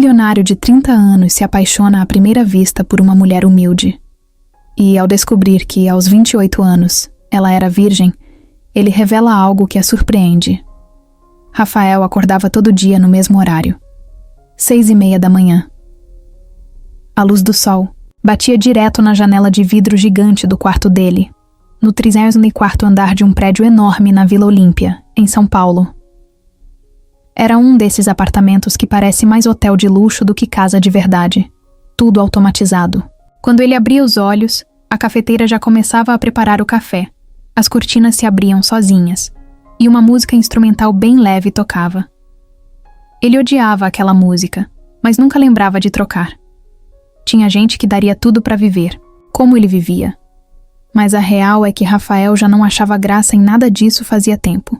milionário de 30 anos se apaixona à primeira vista por uma mulher humilde. E, ao descobrir que, aos 28 anos, ela era virgem, ele revela algo que a surpreende. Rafael acordava todo dia no mesmo horário, 6:30 da manhã. A luz do sol batia direto na janela de vidro gigante do quarto dele, no 34º andar de um prédio enorme na Vila Olímpia, em São Paulo. Era um desses apartamentos que parece mais hotel de luxo do que casa de verdade. Tudo automatizado. Quando ele abria os olhos, a cafeteira já começava a preparar o café. As cortinas se abriam sozinhas, e uma música instrumental bem leve tocava. Ele odiava aquela música, mas nunca lembrava de trocar. Tinha gente que daria tudo para viver, como ele vivia. Mas a real é que Rafael já não achava graça em nada disso fazia tempo.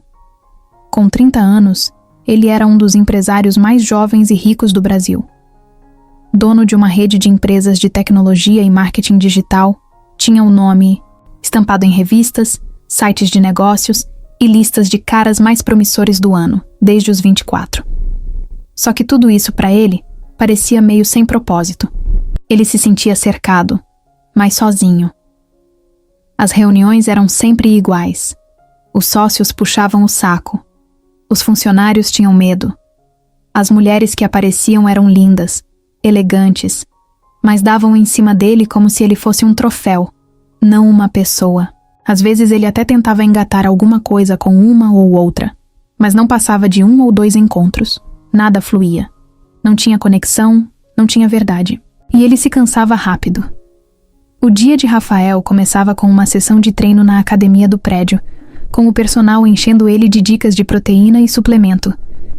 Com 30 anos, ele era um dos empresários mais jovens e ricos do Brasil. Dono de uma rede de empresas de tecnologia e marketing digital, tinha o nome estampado em revistas, sites de negócios e listas de caras mais promissores do ano, desde os 24. Só que tudo isso para ele parecia meio sem propósito. Ele se sentia cercado, mas sozinho. As reuniões eram sempre iguais. Os sócios puxavam o saco. Os funcionários tinham medo. As mulheres que apareciam eram lindas, elegantes, mas davam em cima dele como se ele fosse um troféu, não uma pessoa. Às vezes ele até tentava engatar alguma coisa com uma ou outra, mas não passava de 1 ou 2 encontros. Nada fluía. Não tinha conexão, não tinha verdade. E ele se cansava rápido. O dia de Rafael começava com uma sessão de treino na academia do prédio, com o personal enchendo ele de dicas de proteína e suplemento.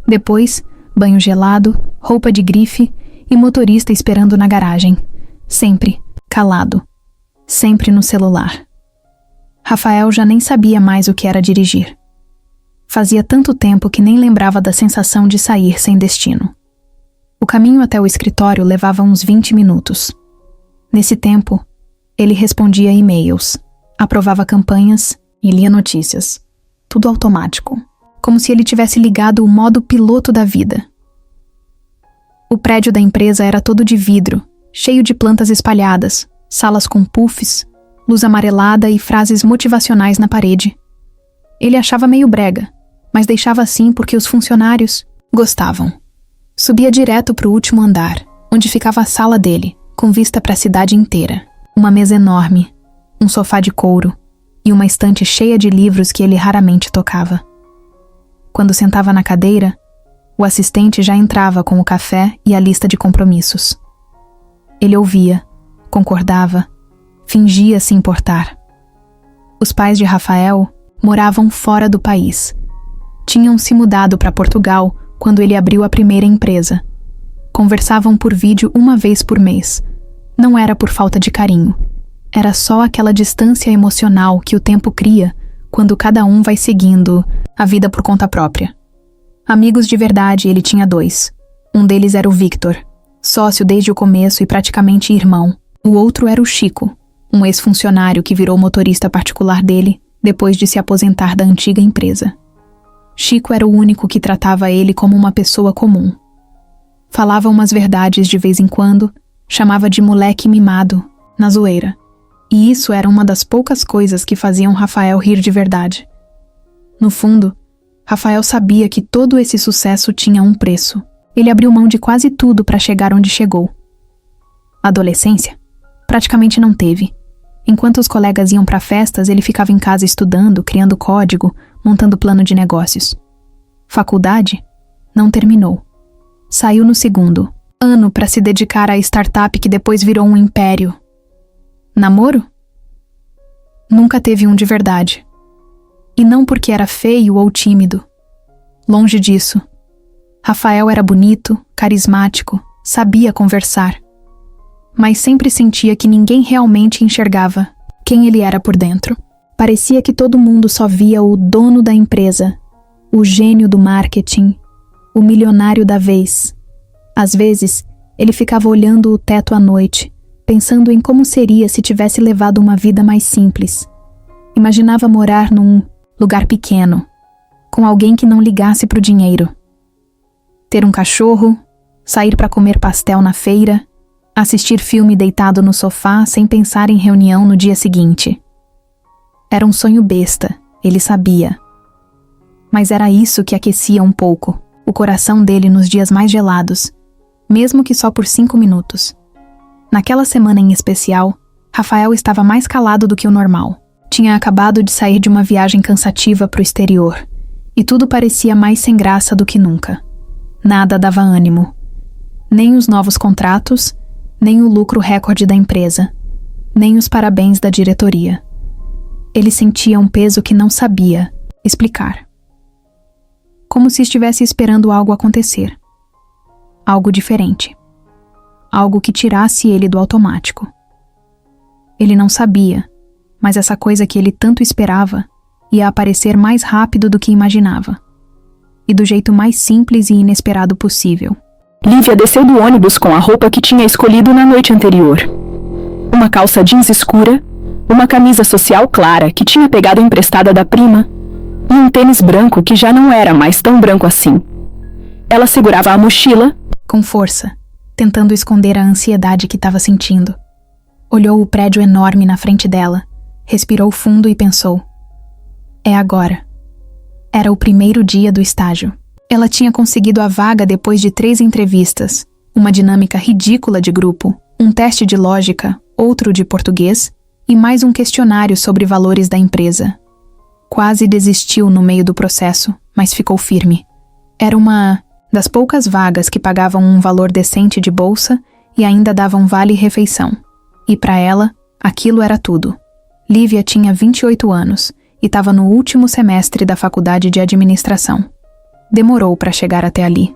Depois, banho gelado, roupa de grife e motorista esperando na garagem. Sempre calado. Sempre no celular. Rafael já nem sabia mais o que era dirigir. Fazia tanto tempo que nem lembrava da sensação de sair sem destino. O caminho até o escritório levava uns 20 minutos. Nesse tempo, ele respondia e-mails, aprovava campanhas e lia notícias. Tudo automático, como se ele tivesse ligado o modo piloto da vida. O prédio da empresa era todo de vidro, cheio de plantas espalhadas, salas com puffs, luz amarelada e frases motivacionais na parede. Ele achava meio brega, mas deixava assim porque os funcionários gostavam. Subia direto para o último andar, onde ficava a sala dele, com vista para a cidade inteira. Uma mesa enorme, um sofá de couro e uma estante cheia de livros que ele raramente tocava. Quando sentava na cadeira, o assistente já entrava com o café e a lista de compromissos. Ele ouvia, concordava, fingia se importar. Os pais de Rafael moravam fora do país. Tinham se mudado para Portugal quando ele abriu a primeira empresa. Conversavam por vídeo uma vez por mês. Não era por falta de carinho. Era só aquela distância emocional que o tempo cria quando cada um vai seguindo a vida por conta própria. Amigos de verdade ele tinha 2. Um deles era o Victor, sócio desde o começo e praticamente irmão. O outro era o Chico, um ex-funcionário que virou motorista particular dele depois de se aposentar da antiga empresa. Chico era o único que tratava ele como uma pessoa comum. Falava umas verdades de vez em quando, chamava de moleque mimado, na zoeira. E isso era uma das poucas coisas que faziam Rafael rir de verdade. No fundo, Rafael sabia que todo esse sucesso tinha um preço. Ele abriu mão de quase tudo para chegar onde chegou. Adolescência? Praticamente não teve. Enquanto os colegas iam para festas, ele ficava em casa estudando, criando código, montando plano de negócios. Faculdade? Não terminou. Saiu no 2º ano para se dedicar à startup que depois virou um império. Namoro? Nunca teve um de verdade. E não porque era feio ou tímido. Longe disso. Rafael era bonito, carismático, sabia conversar. Mas sempre sentia que ninguém realmente enxergava quem ele era por dentro. Parecia que todo mundo só via o dono da empresa, o gênio do marketing, o milionário da vez. Às vezes, ele ficava olhando o teto à noite, pensando em como seria se tivesse levado uma vida mais simples. Imaginava morar num lugar pequeno, com alguém que não ligasse pro dinheiro. Ter um cachorro, sair para comer pastel na feira, assistir filme deitado no sofá sem pensar em reunião no dia seguinte. Era um sonho besta, ele sabia. Mas era isso que aquecia um pouco o coração dele nos dias mais gelados, mesmo que só por 5 minutos. Naquela semana em especial, Rafael estava mais calado do que o normal. Tinha acabado de sair de uma viagem cansativa para o exterior, e tudo parecia mais sem graça do que nunca. Nada dava ânimo. Nem os novos contratos, nem o lucro recorde da empresa, nem os parabéns da diretoria. Ele sentia um peso que não sabia explicar. Como se estivesse esperando algo acontecer. Algo diferente. Algo que tirasse ele do automático. Ele não sabia, mas essa coisa que ele tanto esperava ia aparecer mais rápido do que imaginava. E do jeito mais simples e inesperado possível. Lívia desceu do ônibus com a roupa que tinha escolhido na noite anterior. Uma calça jeans escura, uma camisa social clara que tinha pegado emprestada da prima e um tênis branco que já não era mais tão branco assim. Ela segurava a mochila com força, tentando esconder a ansiedade que estava sentindo. Olhou o prédio enorme na frente dela, respirou fundo e pensou: é agora. Era o primeiro dia do estágio. Ela tinha conseguido a vaga depois de 3 entrevistas, uma dinâmica ridícula de grupo, um teste de lógica, outro de português e mais um questionário sobre valores da empresa. Quase desistiu no meio do processo, mas ficou firme. Era uma das poucas vagas que pagavam um valor decente de bolsa e ainda davam vale-refeição. E para ela, aquilo era tudo. Lívia tinha 28 anos e estava no último semestre da faculdade de administração. Demorou para chegar até ali.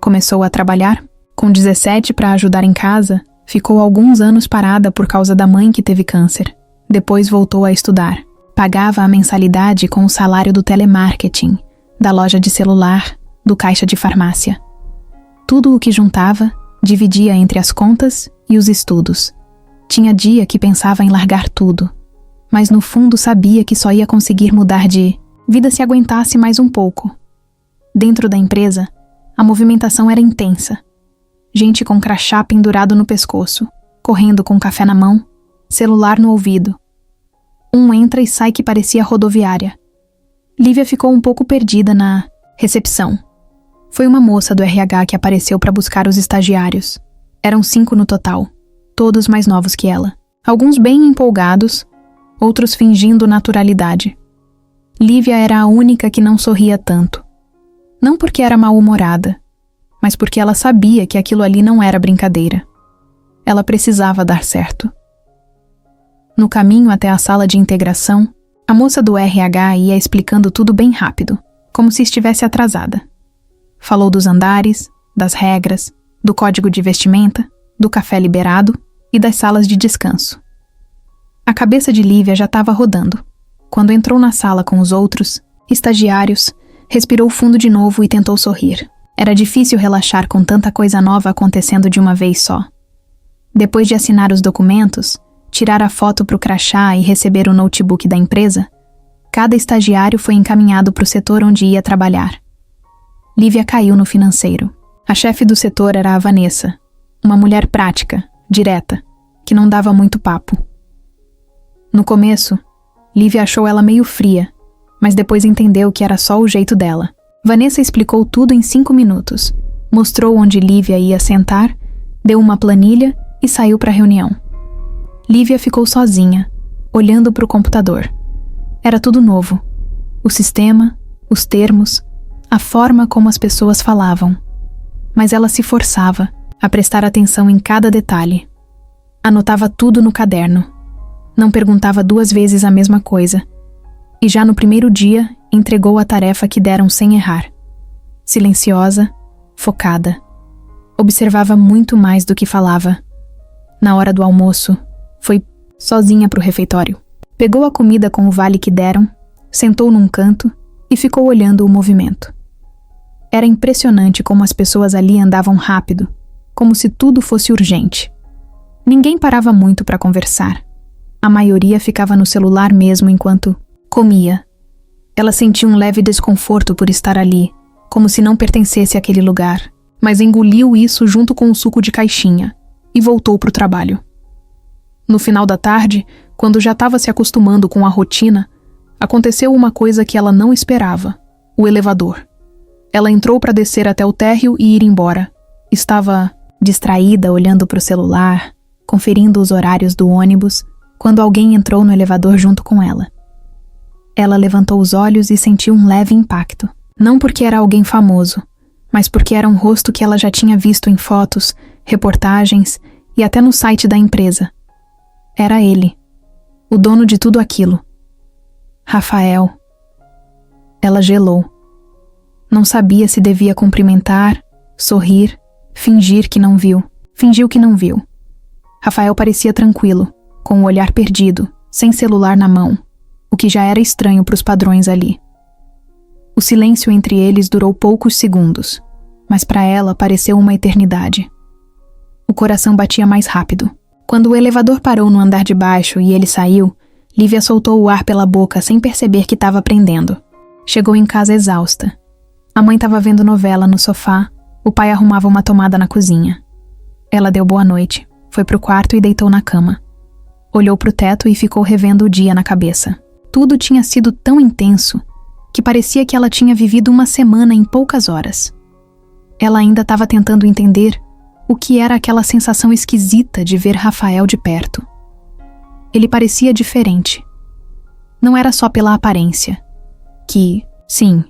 Começou a trabalhar. Com 17 para ajudar em casa, ficou alguns anos parada por causa da mãe que teve câncer. Depois voltou a estudar. Pagava a mensalidade com o salário do telemarketing, da loja de celular, do caixa de farmácia. Tudo o que juntava, dividia entre as contas e os estudos. Tinha dia que pensava em largar tudo, mas no fundo sabia que só ia conseguir mudar de vida se aguentasse mais um pouco. Dentro da empresa, a movimentação era intensa. Gente com crachá pendurado no pescoço, correndo com café na mão, celular no ouvido. Um entra e sai que parecia rodoviária. Lívia ficou um pouco perdida na recepção. Foi uma moça do RH que apareceu para buscar os estagiários. Eram 5 no total, todos mais novos que ela. Alguns bem empolgados, outros fingindo naturalidade. Lívia era a única que não sorria tanto. Não porque era mal-humorada, mas porque ela sabia que aquilo ali não era brincadeira. Ela precisava dar certo. No caminho até a sala de integração, a moça do RH ia explicando tudo bem rápido, como se estivesse atrasada. Falou dos andares, das regras, do código de vestimenta, do café liberado e das salas de descanso. A cabeça de Lívia já estava rodando. Quando entrou na sala com os outros estagiários, respirou fundo de novo e tentou sorrir. Era difícil relaxar com tanta coisa nova acontecendo de uma vez só. Depois de assinar os documentos, tirar a foto para o crachá e receber o notebook da empresa, cada estagiário foi encaminhado para o setor onde ia trabalhar. Lívia caiu no financeiro. A chefe do setor era a Vanessa, uma mulher prática, direta, que não dava muito papo. No começo, Lívia achou ela meio fria, mas depois entendeu que era só o jeito dela. Vanessa explicou tudo em 5 minutos, mostrou onde Lívia ia sentar, deu uma planilha e saiu para a reunião. Lívia ficou sozinha, olhando para o computador. Era tudo novo. O sistema, os termos, a forma como as pessoas falavam. Mas ela se forçava a prestar atenção em cada detalhe. Anotava tudo no caderno. Não perguntava 2 vezes a mesma coisa. E já no primeiro dia, entregou a tarefa que deram sem errar. Silenciosa, focada. Observava muito mais do que falava. Na hora do almoço, foi sozinha para o refeitório. Pegou a comida com o vale que deram, sentou num canto e ficou olhando o movimento. Era impressionante como as pessoas ali andavam rápido, como se tudo fosse urgente. Ninguém parava muito para conversar. A maioria ficava no celular mesmo enquanto comia. Ela sentia um leve desconforto por estar ali, como se não pertencesse àquele lugar. mas engoliu isso junto com o suco de caixinha e voltou para o trabalho. No final da tarde, quando já estava se acostumando com a rotina, aconteceu uma coisa que ela não esperava: o elevador. Ela entrou para descer até o térreo e ir embora. Estava distraída, olhando para o celular, conferindo os horários do ônibus, quando alguém entrou no elevador junto com ela. Ela levantou os olhos e sentiu um leve impacto. Não porque era alguém famoso, mas porque era um rosto que ela já tinha visto em fotos, reportagens e até no site da empresa. Era ele, o dono de tudo aquilo. Rafael. Ela gelou. Não sabia se devia cumprimentar, sorrir, fingir que não viu. Fingiu que não viu. Rafael parecia tranquilo, com o olhar perdido, sem celular na mão, o que já era estranho para os padrões ali. O silêncio entre eles durou poucos segundos, mas para ela pareceu uma eternidade. O coração batia mais rápido. Quando o elevador parou no andar de baixo e ele saiu, Lívia soltou o ar pela boca sem perceber que estava prendendo. Chegou em casa exausta. A mãe estava vendo novela no sofá, o pai arrumava uma tomada na cozinha. Ela deu boa noite, foi pro quarto e deitou na cama. Olhou pro teto e ficou revendo o dia na cabeça. Tudo tinha sido tão intenso que parecia que ela tinha vivido uma semana em poucas horas. Ela ainda estava tentando entender o que era aquela sensação esquisita de ver Rafael de perto. Ele parecia diferente. Não era só pela aparência, que, sim,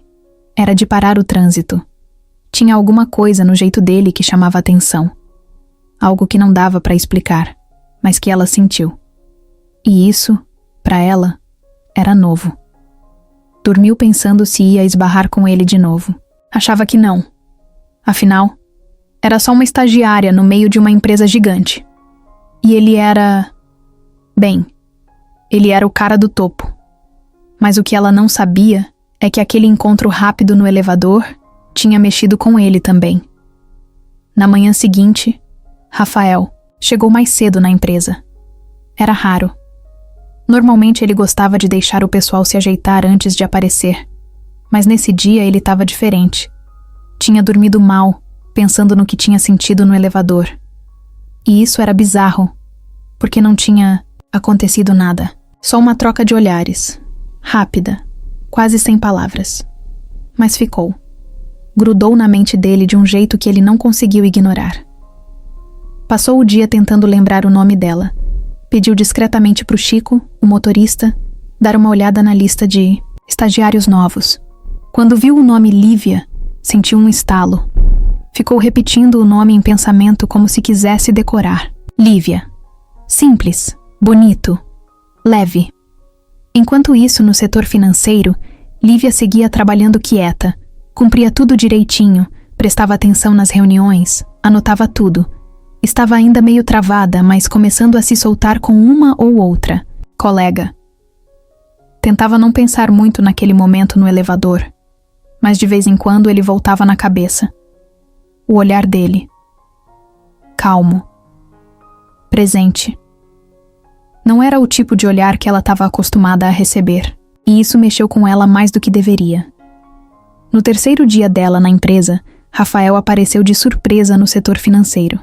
era de parar o trânsito. Tinha alguma coisa no jeito dele que chamava atenção. Algo que não dava para explicar, mas que ela sentiu. E isso, para ela, era novo. Dormiu pensando se ia esbarrar com ele de novo. Achava que não. Afinal, era só uma estagiária no meio de uma empresa gigante. E ele era... Bem, ele era o cara do topo. Mas o que ela não sabia é que aquele encontro rápido no elevador tinha mexido com ele também. Na manhã seguinte, Rafael chegou mais cedo na empresa. Era raro. Normalmente ele gostava de deixar o pessoal se ajeitar antes de aparecer. Mas nesse dia ele estava diferente. Tinha dormido mal, pensando no que tinha sentido no elevador. E isso era bizarro, porque não tinha acontecido nada. Só uma troca de olhares, rápida, quase sem palavras. Mas ficou. Grudou na mente dele de um jeito que ele não conseguiu ignorar. Passou o dia tentando lembrar o nome dela. Pediu discretamente pro Chico, o motorista, dar uma olhada na lista de estagiários novos. Quando viu o nome Lívia, sentiu um estalo. Ficou repetindo o nome em pensamento como se quisesse decorar. Lívia. Simples, bonito, leve. Enquanto isso, no setor financeiro, Lívia seguia trabalhando quieta, cumpria tudo direitinho, prestava atenção nas reuniões, anotava tudo. Estava ainda meio travada, mas começando a se soltar com uma ou outra. Colega. Tentava não pensar muito naquele momento no elevador, mas de vez em quando ele voltava na cabeça. O olhar dele. Calmo. Presente. Não era o tipo de olhar que ela estava acostumada a receber, e isso mexeu com ela mais do que deveria. No terceiro dia dela na empresa, Rafael apareceu de surpresa no setor financeiro.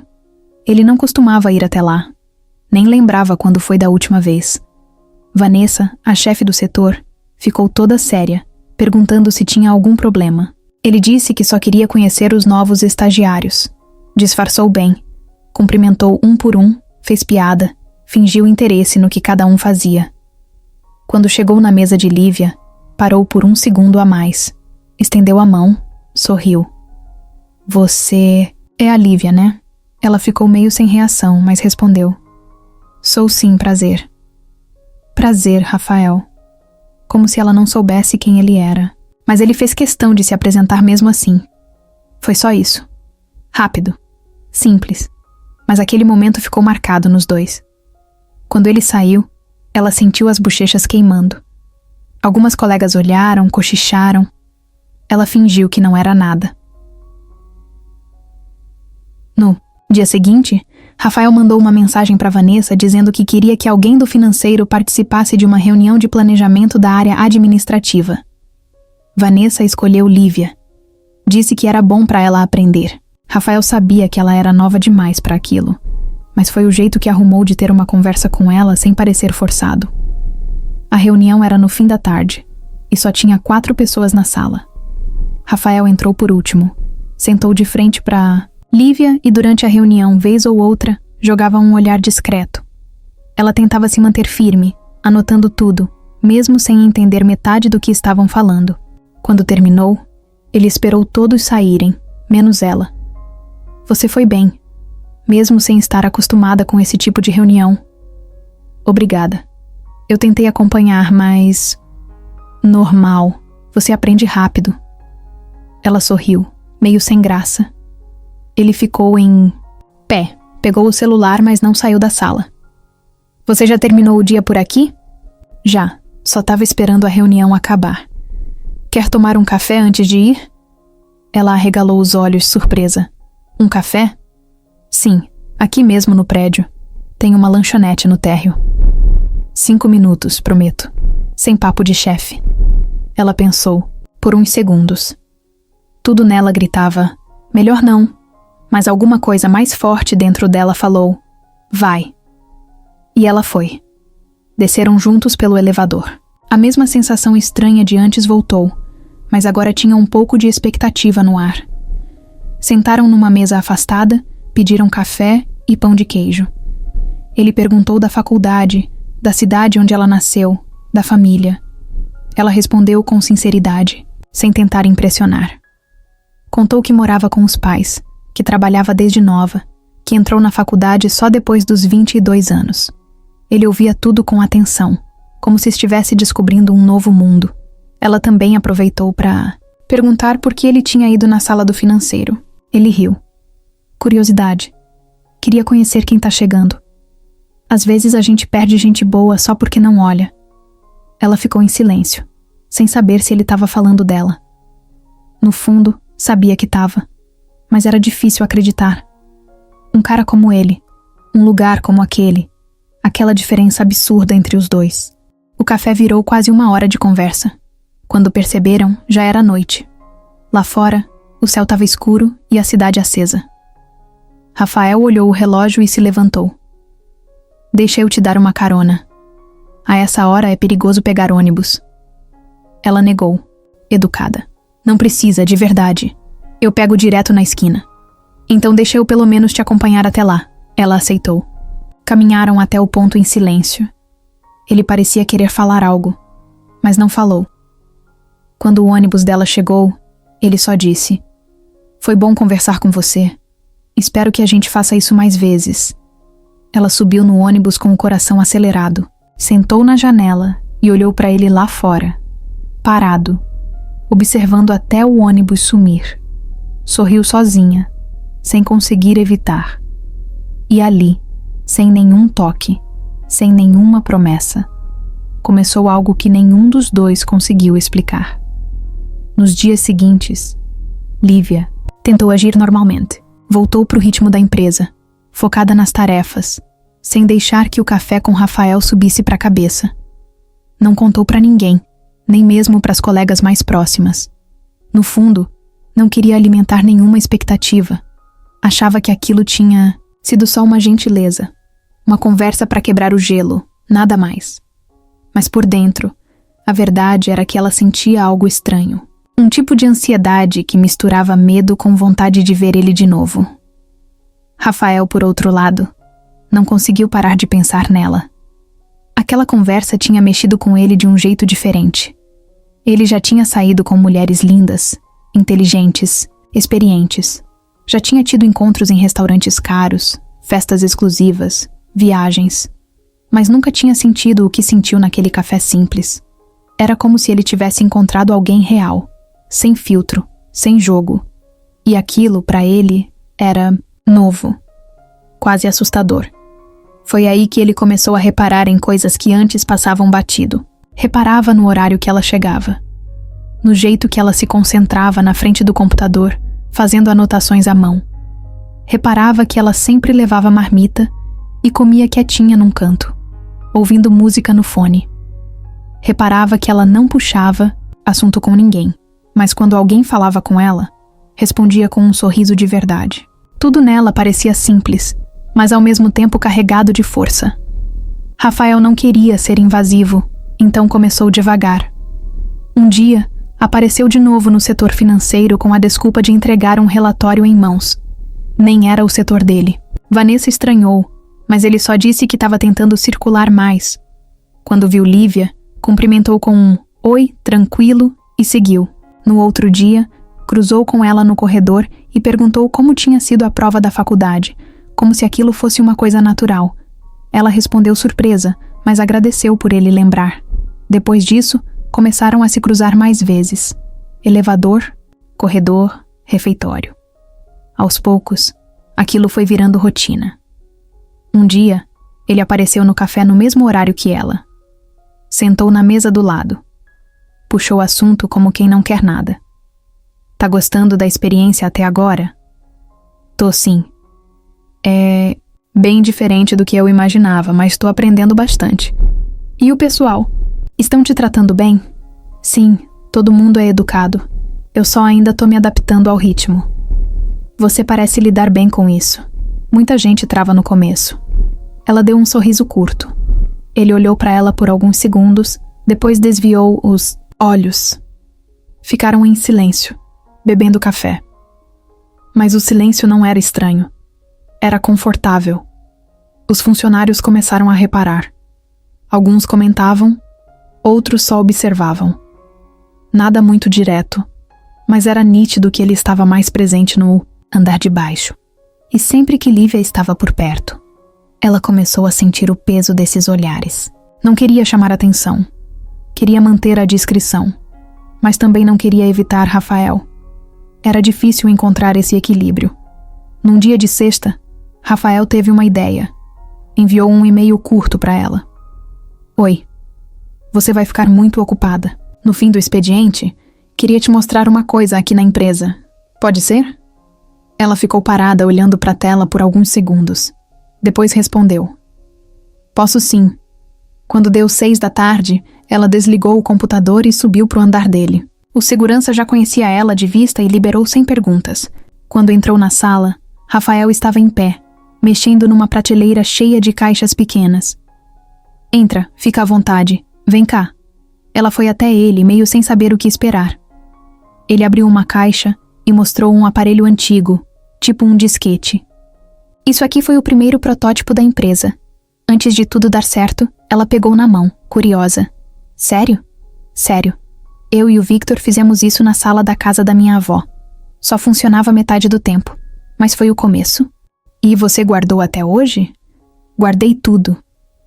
Ele não costumava ir até lá. Nem lembrava quando foi da última vez. Vanessa, a chefe do setor, ficou toda séria, perguntando se tinha algum problema. Ele disse que só queria conhecer os novos estagiários. Disfarçou bem. Cumprimentou um por um, fez piada, fingiu interesse no que cada um fazia. Quando chegou na mesa de Lívia, parou por um segundo a mais. Estendeu a mão, sorriu. Você é a Lívia, né? Ela ficou meio sem reação, mas respondeu. Sou sim, prazer. Prazer, Rafael. Como se ela não soubesse quem ele era. Mas ele fez questão de se apresentar mesmo assim. Foi só isso. Rápido. Simples. Mas aquele momento ficou marcado nos dois. Quando ele saiu, ela sentiu as bochechas queimando. Algumas colegas olharam, cochicharam. Ela fingiu que não era nada. No dia seguinte, Rafael mandou uma mensagem para Vanessa dizendo que queria que alguém do financeiro participasse de uma reunião de planejamento da área administrativa. Vanessa escolheu Lívia. Disse que era bom para ela aprender. Rafael sabia que ela era nova demais para aquilo, mas foi o jeito que arrumou de ter uma conversa com ela sem parecer forçado. A reunião era no fim da tarde, e só tinha 4 pessoas na sala. Rafael entrou por último, sentou de frente para Lívia e durante a reunião, vez ou outra, jogava um olhar discreto. Ela tentava se manter firme, anotando tudo, mesmo sem entender metade do que estavam falando. Quando terminou, ele esperou todos saírem, menos ela. Você foi bem, mesmo sem estar acostumada com esse tipo de reunião. Obrigada. Eu tentei acompanhar, mas... Normal. Você aprende rápido. Ela sorriu, meio sem graça. Ele ficou em pé, pegou o celular, mas não saiu da sala. Você já terminou o dia por aqui? Já. Só estava esperando a reunião acabar. Quer tomar um café antes de ir? Ela arregalou os olhos, surpresa. Um café? Sim, aqui mesmo no prédio. Tem uma lanchonete no térreo. 5 minutos, prometo. Sem papo de chefe. Ela pensou, por uns segundos. Tudo nela gritava, melhor não. Mas alguma coisa mais forte dentro dela falou, vai. E ela foi. Desceram juntos pelo elevador. A mesma sensação estranha de antes voltou, mas agora tinha um pouco de expectativa no ar. Sentaram numa mesa afastada, pediram café e pão de queijo. Ele perguntou da faculdade, da cidade onde ela nasceu, da família. Ela respondeu com sinceridade, sem tentar impressionar. Contou que morava com os pais, que trabalhava desde nova, que entrou na faculdade só depois dos 22 anos. Ele ouvia tudo com atenção, como se estivesse descobrindo um novo mundo. Ela também aproveitou para perguntar por que ele tinha ido na sala do financeiro. Ele riu. Curiosidade. Queria conhecer quem tá chegando. Às vezes a gente perde gente boa só porque não olha. Ela ficou em silêncio, sem saber se ele estava falando dela. No fundo, sabia que estava, mas era difícil acreditar. Um cara como ele, um lugar como aquele, aquela diferença absurda entre os dois. O café virou quase 1 hora de conversa. Quando perceberam, já era noite. Lá fora, o céu estava escuro e a cidade acesa. Rafael olhou o relógio e se levantou. Deixa eu te dar uma carona. A essa hora é perigoso pegar ônibus. Ela negou, educada. Não precisa, de verdade. Eu pego direto na esquina. Então deixa eu pelo menos te acompanhar até lá. Ela aceitou. Caminharam até o ponto em silêncio. Ele parecia querer falar algo, mas não falou. Quando o ônibus dela chegou, ele só disse: foi bom conversar com você. Espero que a gente faça isso mais vezes. Ela subiu no ônibus com o coração acelerado, sentou na janela e olhou para ele lá fora, parado, observando até o ônibus sumir. Sorriu sozinha, sem conseguir evitar. E ali, sem nenhum toque, sem nenhuma promessa, começou algo que nenhum dos dois conseguiu explicar. Nos dias seguintes, Lívia tentou agir normalmente. Voltou para o ritmo da empresa, focada nas tarefas, sem deixar que o café com Rafael subisse para a cabeça. Não contou para ninguém, nem mesmo para as colegas mais próximas. No fundo, não queria alimentar nenhuma expectativa. Achava que aquilo tinha sido só uma gentileza, uma conversa para quebrar o gelo, nada mais. Mas por dentro, a verdade era que ela sentia algo estranho. Um tipo de ansiedade que misturava medo com vontade de ver ele de novo. Rafael, por outro lado, não conseguiu parar de pensar nela. Aquela conversa tinha mexido com ele de um jeito diferente. Ele já tinha saído com mulheres lindas, inteligentes, experientes. Já tinha tido encontros em restaurantes caros, festas exclusivas, viagens. Mas nunca tinha sentido o que sentiu naquele café simples. Era como se ele tivesse encontrado alguém real. Sem filtro, sem jogo. E aquilo, para ele, era novo. Quase assustador. Foi aí que ele começou a reparar em coisas que antes passavam batido. Reparava no horário que ela chegava. No jeito que ela se concentrava na frente do computador, fazendo anotações à mão. Reparava que ela sempre levava marmita e comia quietinha num canto, ouvindo música no fone. Reparava que ela não puxava assunto com ninguém. Mas quando alguém falava com ela, respondia com um sorriso de verdade. Tudo nela parecia simples, mas ao mesmo tempo carregado de força. Rafael não queria ser invasivo, então começou devagar. Um dia, apareceu de novo no setor financeiro com a desculpa de entregar um relatório em mãos. Nem era o setor dele. Vanessa estranhou, mas ele só disse que estava tentando circular mais. Quando viu Lívia, cumprimentou com um "oi", tranquilo, e seguiu. No outro dia, cruzou com ela no corredor e perguntou como tinha sido a prova da faculdade, como se aquilo fosse uma coisa natural. Ela respondeu surpresa, mas agradeceu por ele lembrar. Depois disso, começaram a se cruzar mais vezes. Elevador, corredor, refeitório. Aos poucos, aquilo foi virando rotina. Um dia, ele apareceu no café no mesmo horário que ela. Sentou na mesa do lado. Puxou o assunto como quem não quer nada. Tá gostando da experiência até agora? Tô sim. É bem diferente do que eu imaginava, mas tô aprendendo bastante. E o pessoal? Estão te tratando bem? Sim, todo mundo é educado. Eu só ainda tô me adaptando ao ritmo. Você parece lidar bem com isso. Muita gente trava no começo. Ela deu um sorriso curto. Ele olhou para ela por alguns segundos, depois desviou os olhos. Ficaram em silêncio, bebendo café. Mas o silêncio não era estranho. Era confortável. Os funcionários começaram a reparar. Alguns comentavam, outros só observavam. Nada muito direto, mas era nítido que ele estava mais presente no andar de baixo. E sempre que Lívia estava por perto, ela começou a sentir o peso desses olhares. Não queria chamar atenção. Queria manter a discrição, mas também não queria evitar Rafael. Era difícil encontrar esse equilíbrio. Num dia de sexta, Rafael teve uma ideia. Enviou um e-mail curto para ela. Oi, você vai ficar muito ocupada. No fim do expediente, queria te mostrar uma coisa aqui na empresa. Pode ser? Ela ficou parada olhando para a tela por alguns segundos. Depois respondeu. Posso sim. Quando deu 6 da tarde, ela desligou o computador e subiu para o andar dele. O segurança já conhecia ela de vista e liberou sem perguntas. Quando entrou na sala, Rafael estava em pé, mexendo numa prateleira cheia de caixas pequenas. Entra, fica à vontade. Vem cá. Ela foi até ele, meio sem saber o que esperar. Ele abriu uma caixa e mostrou um aparelho antigo, tipo um disquete. Isso aqui foi o primeiro protótipo da empresa. Antes de tudo dar certo, ela pegou na mão, curiosa. Sério? Sério. Eu e o Victor fizemos isso na sala da casa da minha avó. Só funcionava metade do tempo, mas foi o começo. E você guardou até hoje? Guardei tudo.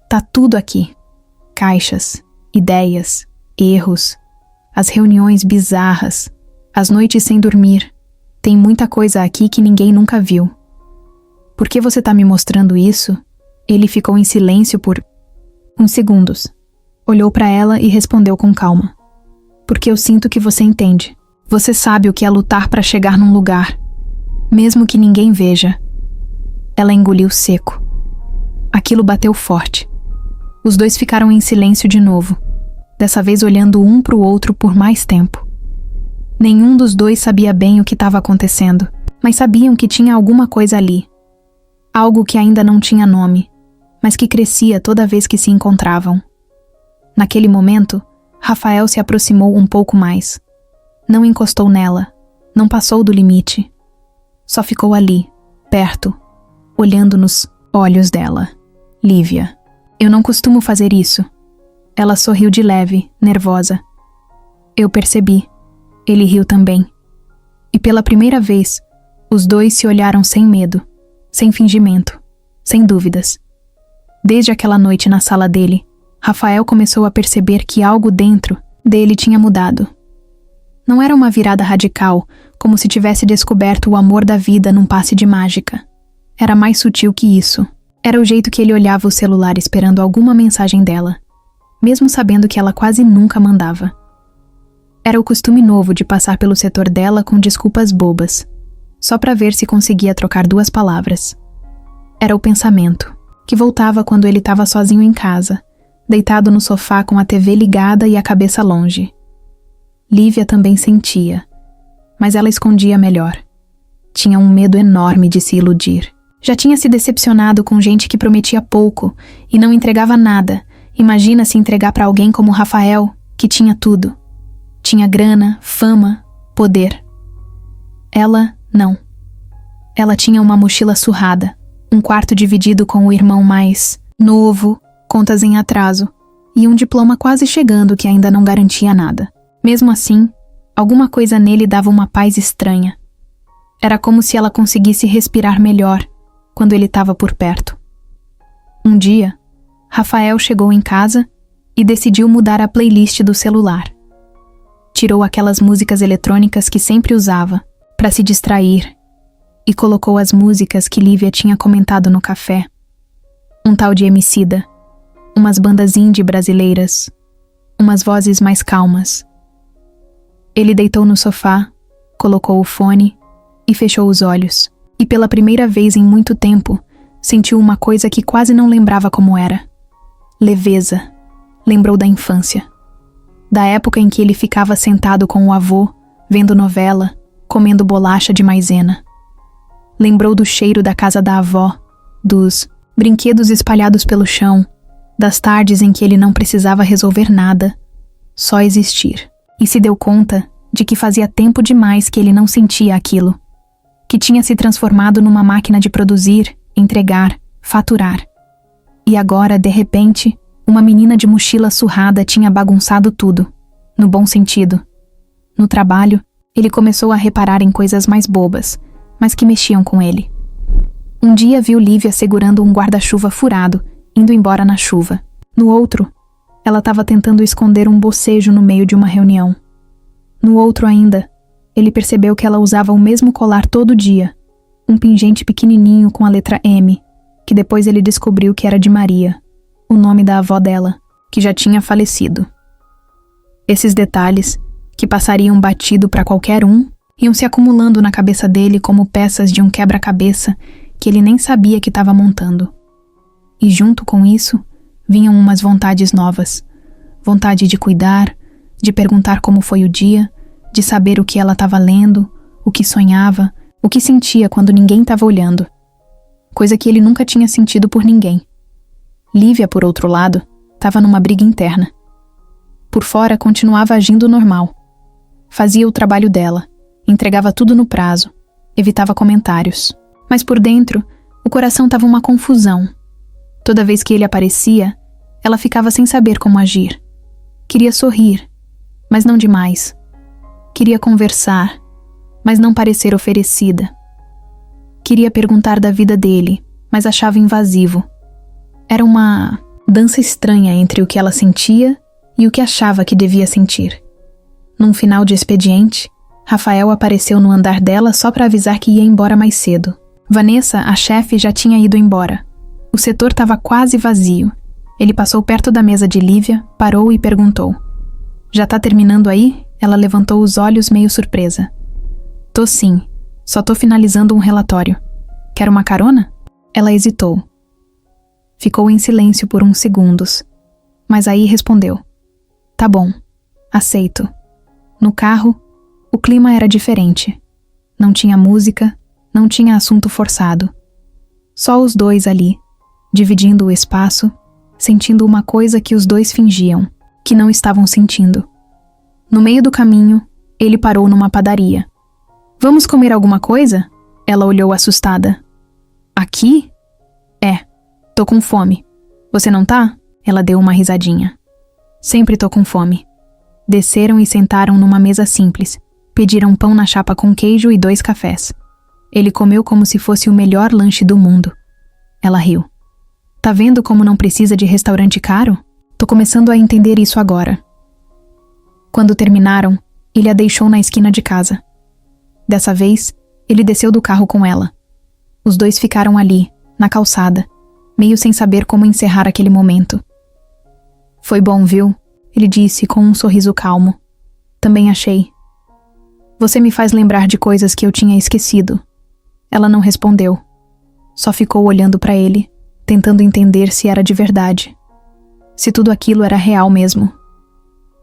Tá tudo aqui. Caixas, ideias, erros, as reuniões bizarras, as noites sem dormir. Tem muita coisa aqui que ninguém nunca viu. Por que você tá me mostrando isso? Ele ficou em silêncio por uns segundos. Olhou para ela e respondeu com calma. Porque eu sinto que você entende. Você sabe o que é lutar para chegar num lugar, mesmo que ninguém veja. Ela engoliu seco. Aquilo bateu forte. Os dois ficaram em silêncio de novo, dessa vez olhando um para o outro por mais tempo. Nenhum dos dois sabia bem o que estava acontecendo, mas sabiam que tinha alguma coisa ali. Algo que ainda não tinha nome, mas que crescia toda vez que se encontravam. Naquele momento, Rafael se aproximou um pouco mais. Não encostou nela, não passou do limite. Só ficou ali, perto, olhando nos olhos dela. Lívia. Eu não costumo fazer isso. Ela sorriu de leve, nervosa. Eu percebi. Ele riu também. E pela primeira vez, os dois se olharam sem medo, sem fingimento, sem dúvidas. Desde aquela noite na sala dele, Rafael começou a perceber que algo dentro dele tinha mudado. Não era uma virada radical, como se tivesse descoberto o amor da vida num passe de mágica. Era mais sutil que isso. Era o jeito que ele olhava o celular esperando alguma mensagem dela, mesmo sabendo que ela quase nunca mandava. Era o costume novo de passar pelo setor dela com desculpas bobas, só para ver se conseguia trocar 2 palavras. Era o pensamento, que voltava quando ele estava sozinho em casa, deitado no sofá com a TV ligada e a cabeça longe. Lívia também sentia. mas ela escondia melhor. Tinha um medo enorme de se iludir. Já tinha se decepcionado com gente que prometia pouco e não entregava nada. Imagina se entregar para alguém como Rafael, que tinha tudo. Tinha grana, fama, poder. Ela, não. Ela tinha uma mochila surrada, um quarto dividido com o irmão mais novo, contas em atraso, e um diploma quase chegando que ainda não garantia nada. Mesmo assim, alguma coisa nele dava uma paz estranha. Era como se ela conseguisse respirar melhor quando ele estava por perto. Um dia, Rafael chegou em casa e decidiu mudar a playlist do celular. Tirou aquelas músicas eletrônicas que sempre usava para se distrair e colocou as músicas que Lívia tinha comentado no café. Um tal de Emicida, umas bandas indie brasileiras, umas vozes mais calmas. Ele deitou no sofá, colocou o fone e fechou os olhos. E pela primeira vez em muito tempo, sentiu uma coisa que quase não lembrava como era. Leveza. Lembrou da infância. Da época em que ele ficava sentado com o avô, vendo novela, comendo bolacha de maisena. Lembrou do cheiro da casa da avó, dos brinquedos espalhados pelo chão, das tardes em que ele não precisava resolver nada, só existir. E se deu conta de que fazia tempo demais que ele não sentia aquilo, que tinha se transformado numa máquina de produzir, entregar, faturar. E agora, de repente, uma menina de mochila surrada tinha bagunçado tudo, no bom sentido. No trabalho, ele começou a reparar em coisas mais bobas, mas que mexiam com ele. Um dia viu Lívia segurando um guarda-chuva furado, indo embora na chuva. No outro, ela estava tentando esconder um bocejo no meio de uma reunião. No outro ainda, ele percebeu que ela usava o mesmo colar todo dia, um pingente pequenininho com a letra M, que depois ele descobriu que era de Maria, o nome da avó dela, que já tinha falecido. Esses detalhes, que passariam batido para qualquer um, iam se acumulando na cabeça dele como peças de um quebra-cabeça que ele nem sabia que estava montando. E junto com isso, vinham umas vontades novas. Vontade de cuidar, de perguntar como foi o dia, de saber o que ela estava lendo, o que sonhava, o que sentia quando ninguém estava olhando. Coisa que ele nunca tinha sentido por ninguém. Lívia, por outro lado, estava numa briga interna. Por fora, continuava agindo normal. Fazia o trabalho dela, entregava tudo no prazo, evitava comentários. Mas por dentro, o coração estava uma confusão. Toda vez que ele aparecia, ela ficava sem saber como agir. Queria sorrir, mas não demais. Queria conversar, mas não parecer oferecida. Queria perguntar da vida dele, mas achava invasivo. Era uma dança estranha entre o que ela sentia e o que achava que devia sentir. Num final de expediente, Rafael apareceu no andar dela só para avisar que ia embora mais cedo. Vanessa, a chefe, já tinha ido embora. O setor estava quase vazio. Ele passou perto da mesa de Lívia, parou e perguntou: "Já tá terminando aí?" Ela levantou os olhos meio surpresa. "Tô sim, só tô finalizando um relatório. Quer uma carona?" Ela hesitou. Ficou em silêncio por uns segundos, mas aí respondeu: "Tá bom, aceito." No carro, o clima era diferente. Não tinha música, não tinha assunto forçado. Só os dois ali, dividindo o espaço, sentindo uma coisa que os dois fingiam, que não estavam sentindo. No meio do caminho, ele parou numa padaria. "Vamos comer alguma coisa?" Ela olhou assustada. "Aqui?" "É, tô com fome. Você não tá?" Ela deu uma risadinha. "Sempre tô com fome." Desceram e sentaram numa mesa simples. Pediram pão na chapa com queijo e 2 cafés. Ele comeu como se fosse o melhor lanche do mundo. Ela riu. "Tá vendo como não precisa de restaurante caro? Tô começando a entender isso agora." Quando terminaram, ele a deixou na esquina de casa. Dessa vez, ele desceu do carro com ela. Os dois ficaram ali, na calçada, meio sem saber como encerrar aquele momento. "Foi bom, viu?" Ele disse com um sorriso calmo. "Também achei. Você me faz lembrar de coisas que eu tinha esquecido." Ela não respondeu. Só ficou olhando para ele, tentando entender se era de verdade. Se tudo aquilo era real mesmo.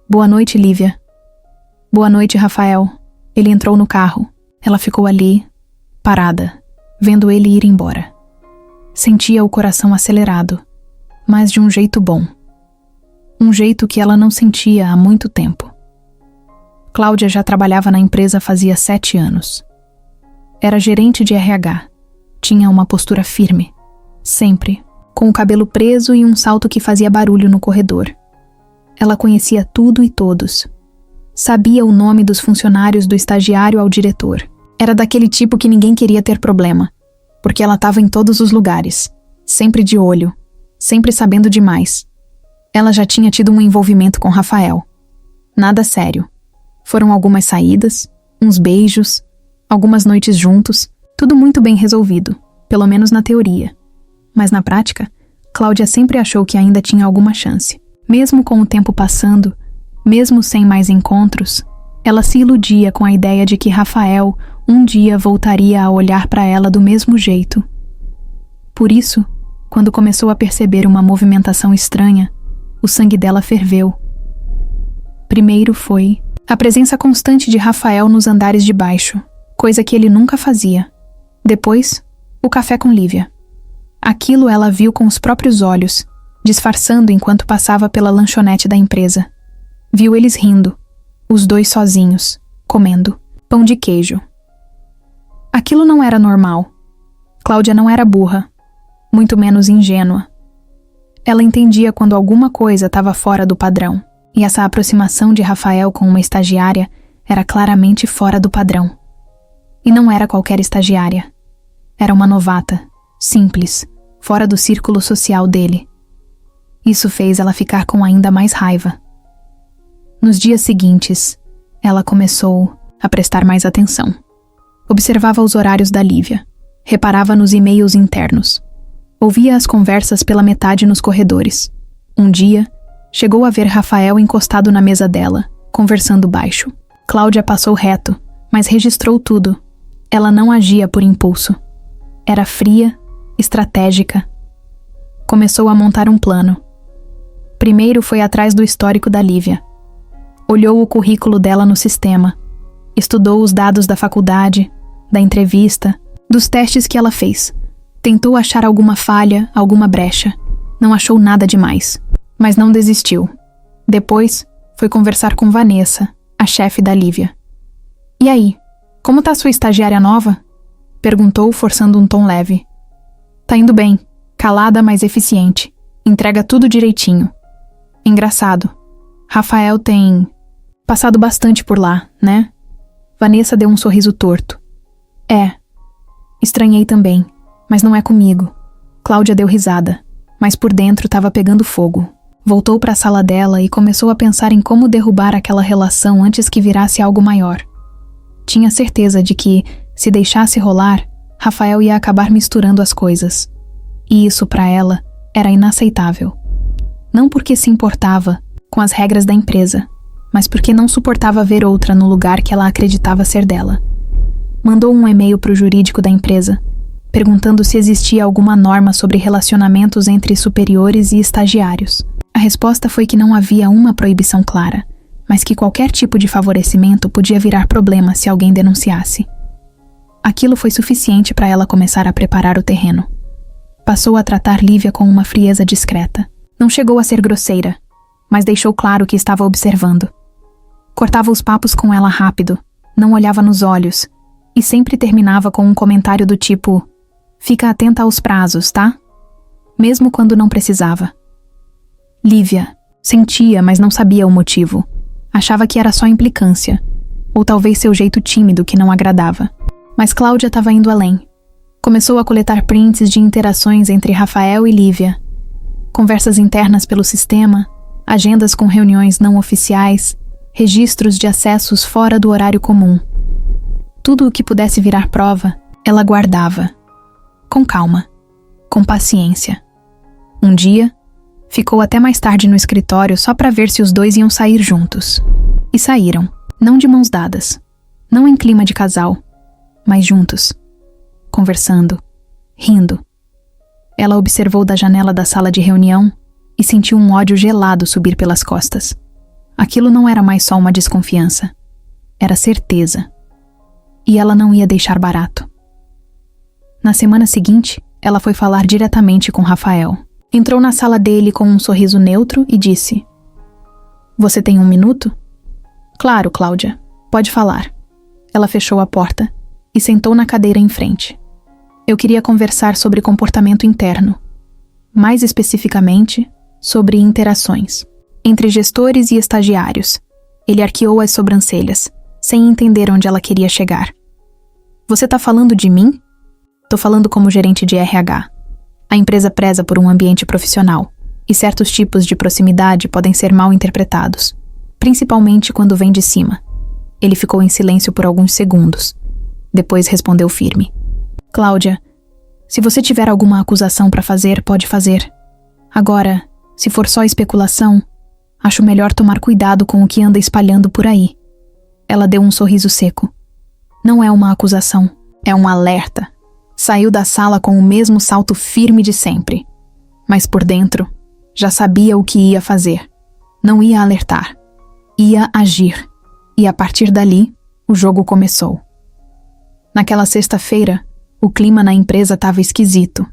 "Boa noite, Lívia." "Boa noite, Rafael." Ele entrou no carro. Ela ficou ali, parada, vendo ele ir embora. Sentia o coração acelerado, mas de um jeito bom. Um jeito que ela não sentia há muito tempo. Cláudia já trabalhava na empresa fazia 7 anos. Era gerente de RH. Tinha uma postura firme, sempre, com o cabelo preso e um salto que fazia barulho no corredor. Ela conhecia tudo e todos. Sabia o nome dos funcionários do estagiário ao diretor. Era daquele tipo que ninguém queria ter problema, porque ela estava em todos os lugares, sempre de olho, sempre sabendo demais. Ela já tinha tido um envolvimento com Rafael. Nada sério. Foram algumas saídas, uns beijos, algumas noites juntos, tudo muito bem resolvido, pelo menos na teoria. Mas na prática, Cláudia sempre achou que ainda tinha alguma chance. Mesmo com o tempo passando, mesmo sem mais encontros, ela se iludia com a ideia de que Rafael um dia voltaria a olhar para ela do mesmo jeito. Por isso, quando começou a perceber uma movimentação estranha, o sangue dela ferveu. Primeiro foi a presença constante de Rafael nos andares de baixo, coisa que ele nunca fazia. Depois, o café com Lívia. Aquilo ela viu com os próprios olhos, disfarçando enquanto passava pela lanchonete da empresa. Viu eles rindo, os dois sozinhos, comendo pão de queijo. Aquilo não era normal. Cláudia não era burra, muito menos ingênua. Ela entendia quando alguma coisa estava fora do padrão, e essa aproximação de Rafael com uma estagiária era claramente fora do padrão. E não era qualquer estagiária. Era uma novata, simples, fora do círculo social dele. Isso fez ela ficar com ainda mais raiva. Nos dias seguintes, ela começou a prestar mais atenção. Observava os horários da Lívia, reparava nos e-mails internos, ouvia as conversas pela metade nos corredores. Um dia, chegou a ver Rafael encostado na mesa dela, conversando baixo. Cláudia passou reto, mas registrou tudo. Ela não agia por impulso. Era fria, estratégica. Começou a montar um plano. Primeiro foi atrás do histórico da Lívia. Olhou o currículo dela no sistema. Estudou os dados da faculdade, da entrevista, dos testes que ela fez. Tentou achar alguma falha, alguma brecha. Não achou nada demais, mas não desistiu. Depois, foi conversar com Vanessa, a chefe da Lívia. "E aí, como tá sua estagiária nova?" Perguntou, forçando um tom leve. "Tá indo bem, calada, mas eficiente. Entrega tudo direitinho. Engraçado. Rafael tem passado bastante por lá, né?" Vanessa deu um sorriso torto. "É. Estranhei também, mas não é comigo." Cláudia deu risada, mas por dentro estava pegando fogo. Voltou para a sala dela e começou a pensar em como derrubar aquela relação antes que virasse algo maior. Tinha certeza de que, se deixasse rolar, Rafael ia acabar misturando as coisas. E isso, para ela, era inaceitável. Não porque se importava com as regras da empresa, mas porque não suportava ver outra no lugar que ela acreditava ser dela. Mandou um e-mail para o jurídico da empresa, perguntando se existia alguma norma sobre relacionamentos entre superiores e estagiários. A resposta foi que não havia uma proibição clara, mas que qualquer tipo de favorecimento podia virar problema se alguém denunciasse. Aquilo foi suficiente para ela começar a preparar o terreno. Passou a tratar Lívia com uma frieza discreta. Não chegou a ser grosseira, mas deixou claro que estava observando. Cortava os papos com ela rápido, não olhava nos olhos, e sempre terminava com um comentário do tipo: "Fica atenta aos prazos, tá?" Mesmo quando não precisava. Lívia sentia, mas não sabia o motivo. Achava que era só implicância, ou talvez seu jeito tímido que não agradava. Mas Cláudia estava indo além. Começou a coletar prints de interações entre Rafael e Lívia. Conversas internas pelo sistema, agendas com reuniões não oficiais, registros de acessos fora do horário comum. Tudo o que pudesse virar prova, ela guardava. Com calma, com paciência. Um dia, ficou até mais tarde no escritório só para ver se os dois iam sair juntos. E saíram, não de mãos dadas, não em clima de casal, mas juntos, conversando, rindo. Ela observou da janela da sala de reunião e sentiu um ódio gelado subir pelas costas. Aquilo não era mais só uma desconfiança. Era certeza. e ela não ia deixar barato. Na semana seguinte, ela foi falar diretamente com Rafael. Entrou na sala dele com um sorriso neutro e disse: "Você tem 1 minuto?" "Claro, Cláudia. Pode falar." Ela fechou a porta e sentou na cadeira em frente. "Eu queria conversar sobre comportamento interno. Mais especificamente, sobre interações entre gestores e estagiários." Ele arqueou as sobrancelhas, sem entender onde ela queria chegar. "Você tá falando de mim?" "Tô falando como gerente de RH. A empresa preza por um ambiente profissional, e certos tipos de proximidade podem ser mal interpretados, principalmente quando vem de cima." Ele ficou em silêncio por alguns segundos. Depois respondeu firme: "Cláudia, se você tiver alguma acusação para fazer, pode fazer. Agora, se for só especulação, acho melhor tomar cuidado com o que anda espalhando por aí." Ela deu um sorriso seco. "Não é uma acusação, é um alerta." Saiu da sala com o mesmo salto firme de sempre. Mas por dentro, já sabia o que ia fazer. Não ia alertar. Ia agir. E a partir dali, o jogo começou. Naquela sexta-feira, o clima na empresa estava esquisito.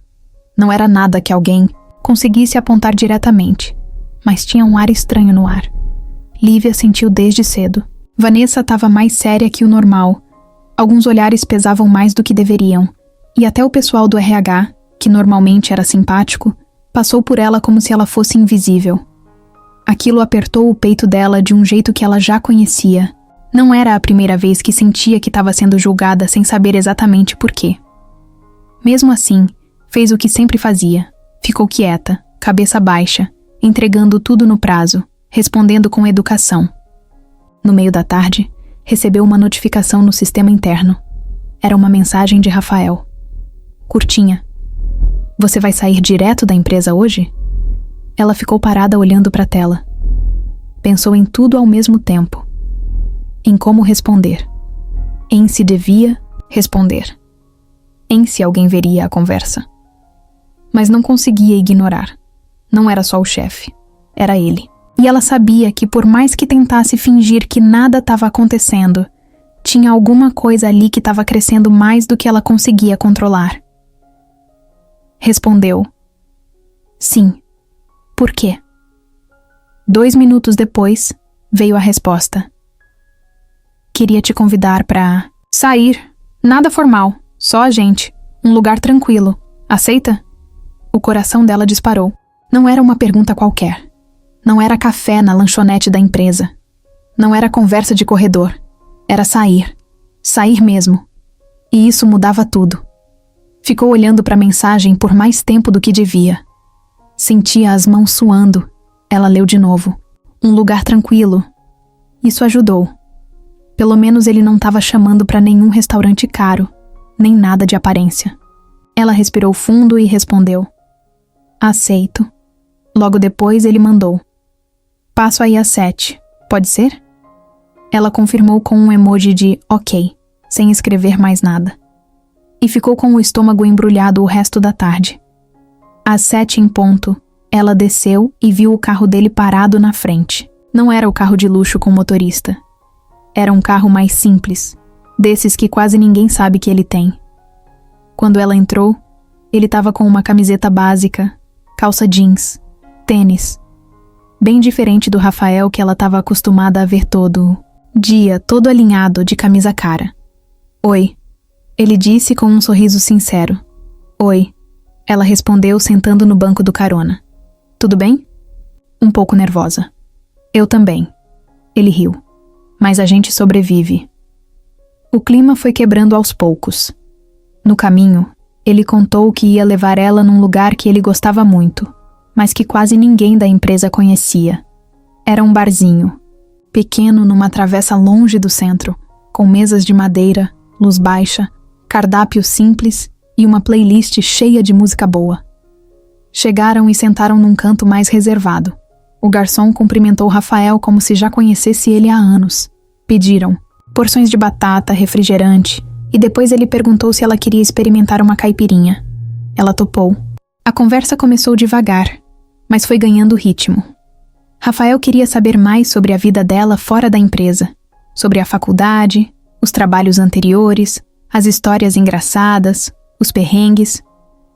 Não era nada que alguém conseguisse apontar diretamente, mas tinha um ar estranho no ar. Lívia sentiu desde cedo. Vanessa estava mais séria que o normal. Alguns olhares pesavam mais do que deveriam. E até o pessoal do RH, que normalmente era simpático, passou por ela como se ela fosse invisível. Aquilo apertou o peito dela de um jeito que ela já conhecia. Não era a primeira vez que sentia que estava sendo julgada sem saber exatamente por quê. Mesmo assim, fez o que sempre fazia. Ficou quieta, cabeça baixa, entregando tudo no prazo, respondendo com educação. No meio da tarde, recebeu uma notificação no sistema interno. Era uma mensagem de Rafael. Curtinha: "Você vai sair direto da empresa hoje?" Ela ficou parada olhando para a tela. Pensou em tudo ao mesmo tempo. Em como responder. Em se devia responder. Em se alguém veria a conversa. Mas não conseguia ignorar. Não era só o chefe. Era ele. E ela sabia que por mais que tentasse fingir que nada estava acontecendo, tinha alguma coisa ali que estava crescendo mais do que ela conseguia controlar. Respondeu: "Sim. Por quê?" 2 minutos depois, veio a resposta: "Queria te convidar para sair. Nada formal, só a gente. Um lugar tranquilo. Aceita?" O coração dela disparou. Não era uma pergunta qualquer. Não era café na lanchonete da empresa. Não era conversa de corredor. Era sair. Sair mesmo. E isso mudava tudo. Ficou olhando para a mensagem por mais tempo do que devia. Sentia as mãos suando. Ela leu de novo. Um lugar tranquilo. Isso ajudou. Pelo menos ele não estava chamando para nenhum restaurante caro, nem nada de aparência. Ela respirou fundo e respondeu: "Aceito." Logo depois ele mandou: "Passo aí às 7. Pode ser?" Ela confirmou com um emoji de ok, sem escrever mais nada. E ficou com o estômago embrulhado o resto da tarde. Às 7 em ponto, ela desceu e viu o carro dele parado na frente. Não era o carro de luxo com motorista. Era um carro mais simples, desses que quase ninguém sabe que ele tem. Quando ela entrou, ele estava com uma camiseta básica, calça jeans, tênis. Bem diferente do Rafael que ela estava acostumada a ver todo dia, todo alinhado, de camisa cara. "Oi." Ele disse com um sorriso sincero. "Oi." Ela respondeu sentando no banco do carona. "Tudo bem?" Um pouco nervosa. "Eu também." Ele riu. "Mas a gente sobrevive." O clima foi quebrando aos poucos. No caminho, ele contou que ia levar ela num lugar que ele gostava muito, mas que quase ninguém da empresa conhecia. Era um barzinho, pequeno numa travessa longe do centro, com mesas de madeira, luz baixa, cardápio simples e uma playlist cheia de música boa. Chegaram e sentaram num canto mais reservado. O garçom cumprimentou Rafael como se já conhecesse ele há anos. Pediram porções de batata, refrigerante, e depois ele perguntou se ela queria experimentar uma caipirinha. Ela topou. A conversa começou devagar, mas foi ganhando ritmo. Rafael queria saber mais sobre a vida dela fora da empresa, sobre a faculdade, Os trabalhos anteriores, as histórias engraçadas, os perrengues.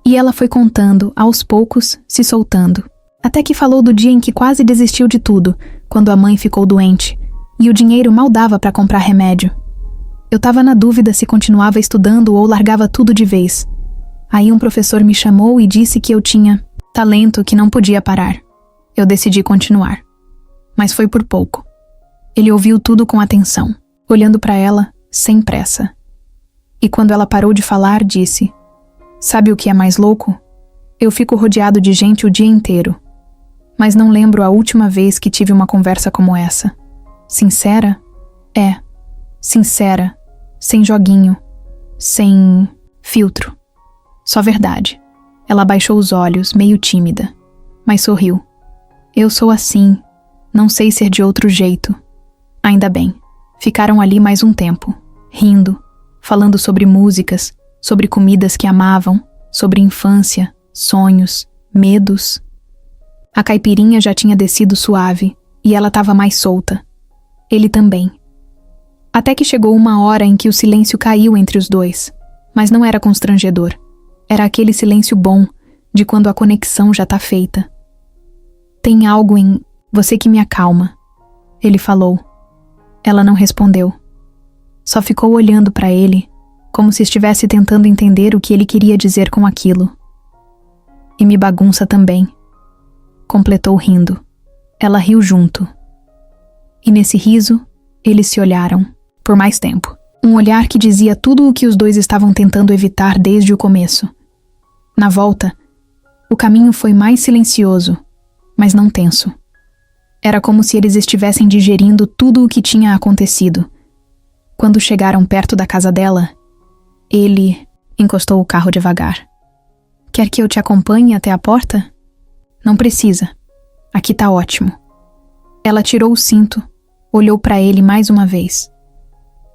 E ela foi contando, aos poucos, se soltando. Até que falou do dia em que quase desistiu de tudo, quando a mãe ficou doente, e o dinheiro mal dava para comprar remédio. Eu estava na dúvida se continuava estudando ou largava tudo de vez. Aí um professor me chamou e disse que eu tinha talento que não podia parar. Eu decidi continuar. Mas foi por pouco. Ele ouviu tudo com atenção, olhando para ela, sem pressa. E quando ela parou de falar, disse: "Sabe o que é mais louco? Eu fico rodeado de gente o dia inteiro. Mas não lembro a última vez que tive uma conversa como essa. Sincera? É. Sincera. Sem joguinho. Sem filtro. Só verdade." Ela baixou os olhos, meio tímida, mas sorriu. "Eu sou assim. Não sei ser de outro jeito." Ainda bem. Ficaram ali mais um tempo, rindo, falando sobre músicas, sobre comidas que amavam, sobre infância, sonhos, medos. A caipirinha já tinha descido suave e ela estava mais solta. Ele também. Até que chegou uma hora em que o silêncio caiu entre os dois, mas não era constrangedor. Era aquele silêncio bom, de quando a conexão já tá feita. "Tem algo em você que me acalma", ele falou. Ela não respondeu. Só ficou olhando para ele, como se estivesse tentando entender o que ele queria dizer com aquilo. "E me bagunça também", completou rindo. Ela riu junto. E nesse riso, eles se olharam, por mais tempo. Um olhar que dizia tudo o que os dois estavam tentando evitar desde o começo. Na volta, o caminho foi mais silencioso, mas não tenso. Era como se eles estivessem digerindo tudo o que tinha acontecido. Quando chegaram perto da casa dela, ele encostou o carro devagar. "Quer que eu te acompanhe até a porta?" "Não precisa. Aqui tá ótimo." Ela tirou o cinto, olhou para ele mais uma vez.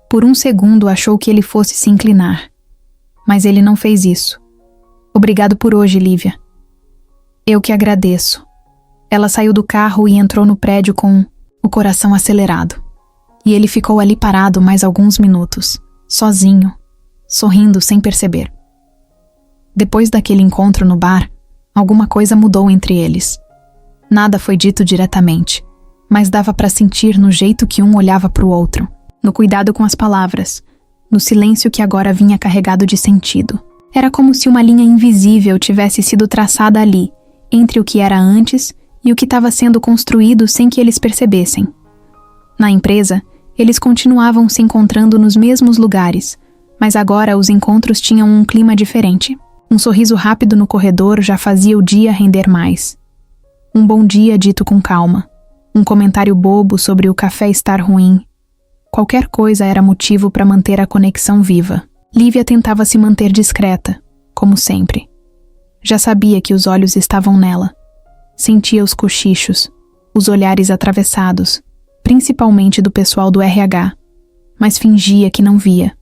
Por um segundo achou que ele fosse se inclinar. Mas ele não fez isso. "Obrigado por hoje, Lívia." "Eu que agradeço." Ela saiu do carro e entrou no prédio com o coração acelerado. E ele ficou ali parado mais alguns minutos, sozinho, sorrindo sem perceber. Depois daquele encontro no bar, alguma coisa mudou entre eles. Nada foi dito diretamente, mas dava para sentir no jeito que um olhava para o outro, no cuidado com as palavras, no silêncio que agora vinha carregado de sentido. Era como se uma linha invisível tivesse sido traçada ali, entre o que era antes e o que estava sendo construído sem que eles percebessem. Na empresa, eles continuavam se encontrando nos mesmos lugares, mas agora os encontros tinham um clima diferente. Um sorriso rápido no corredor já fazia o dia render mais. Um bom dia dito com calma. Um comentário bobo sobre o café estar ruim. Qualquer coisa era motivo para manter a conexão viva. Lívia tentava se manter discreta, como sempre. Já sabia que os olhos estavam nela. Sentia os cochichos, os olhares atravessados, principalmente do pessoal do RH, mas fingia que não via.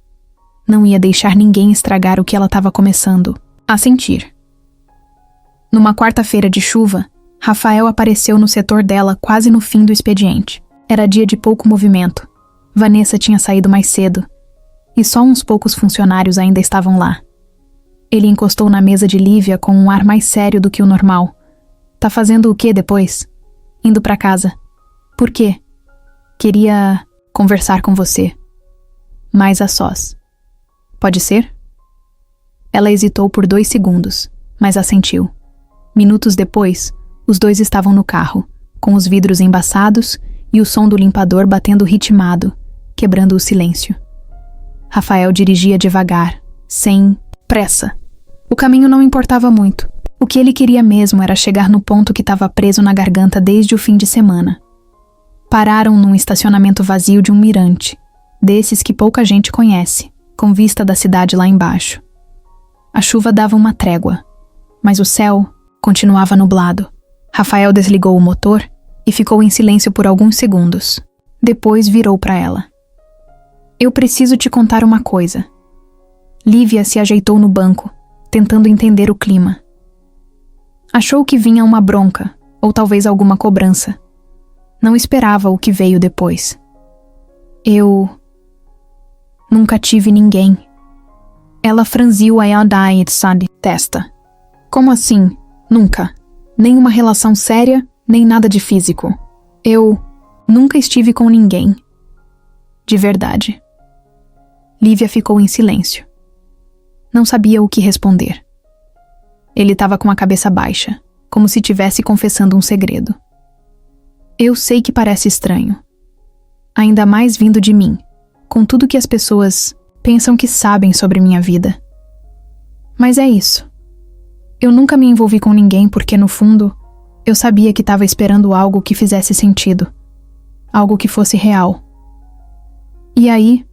Não ia deixar ninguém estragar o que ela estava começando a sentir. Numa quarta-feira de chuva, Rafael apareceu no setor dela quase no fim do expediente. Era dia de pouco movimento. Vanessa tinha saído mais cedo, e só uns poucos funcionários ainda estavam lá. Ele encostou na mesa de Lívia com um ar mais sério do que o normal. "Tá fazendo o quê depois?" "Indo pra casa." "Por quê?" "Queria conversar com você. Mais a sós." "Pode ser?" Ela hesitou por 2 segundos, mas assentiu. Minutos depois, os dois estavam no carro, com os vidros embaçados e o som do limpador batendo ritmado, quebrando o silêncio. Rafael dirigia devagar, sem pressa. O caminho não importava muito. O que ele queria mesmo era chegar no ponto que estava preso na garganta desde o fim de semana. Pararam num estacionamento vazio de um mirante, desses que pouca gente conhece, com vista da cidade lá embaixo. A chuva dava uma trégua, mas o céu continuava nublado. Rafael desligou o motor e ficou em silêncio por alguns segundos. Depois virou para ela. "Eu preciso te contar uma coisa." Lívia se ajeitou no banco, tentando entender o clima. Achou que vinha uma bronca, ou talvez alguma cobrança. Não esperava o que veio depois. Nunca tive ninguém. Ela franziu a testa. Como assim? Nunca. Nem uma relação séria, nem nada de físico. Eu nunca estive com ninguém. De verdade. Lívia ficou em silêncio. Não sabia o que responder. Ele estava com a cabeça baixa, como se estivesse confessando um segredo. Eu sei que parece estranho. Ainda mais vindo de mim, com tudo que as pessoas pensam que sabem sobre minha vida. Mas é isso. Eu nunca me envolvi com ninguém porque, no fundo, eu sabia que estava esperando algo que fizesse sentido. Algo que fosse real. E aí,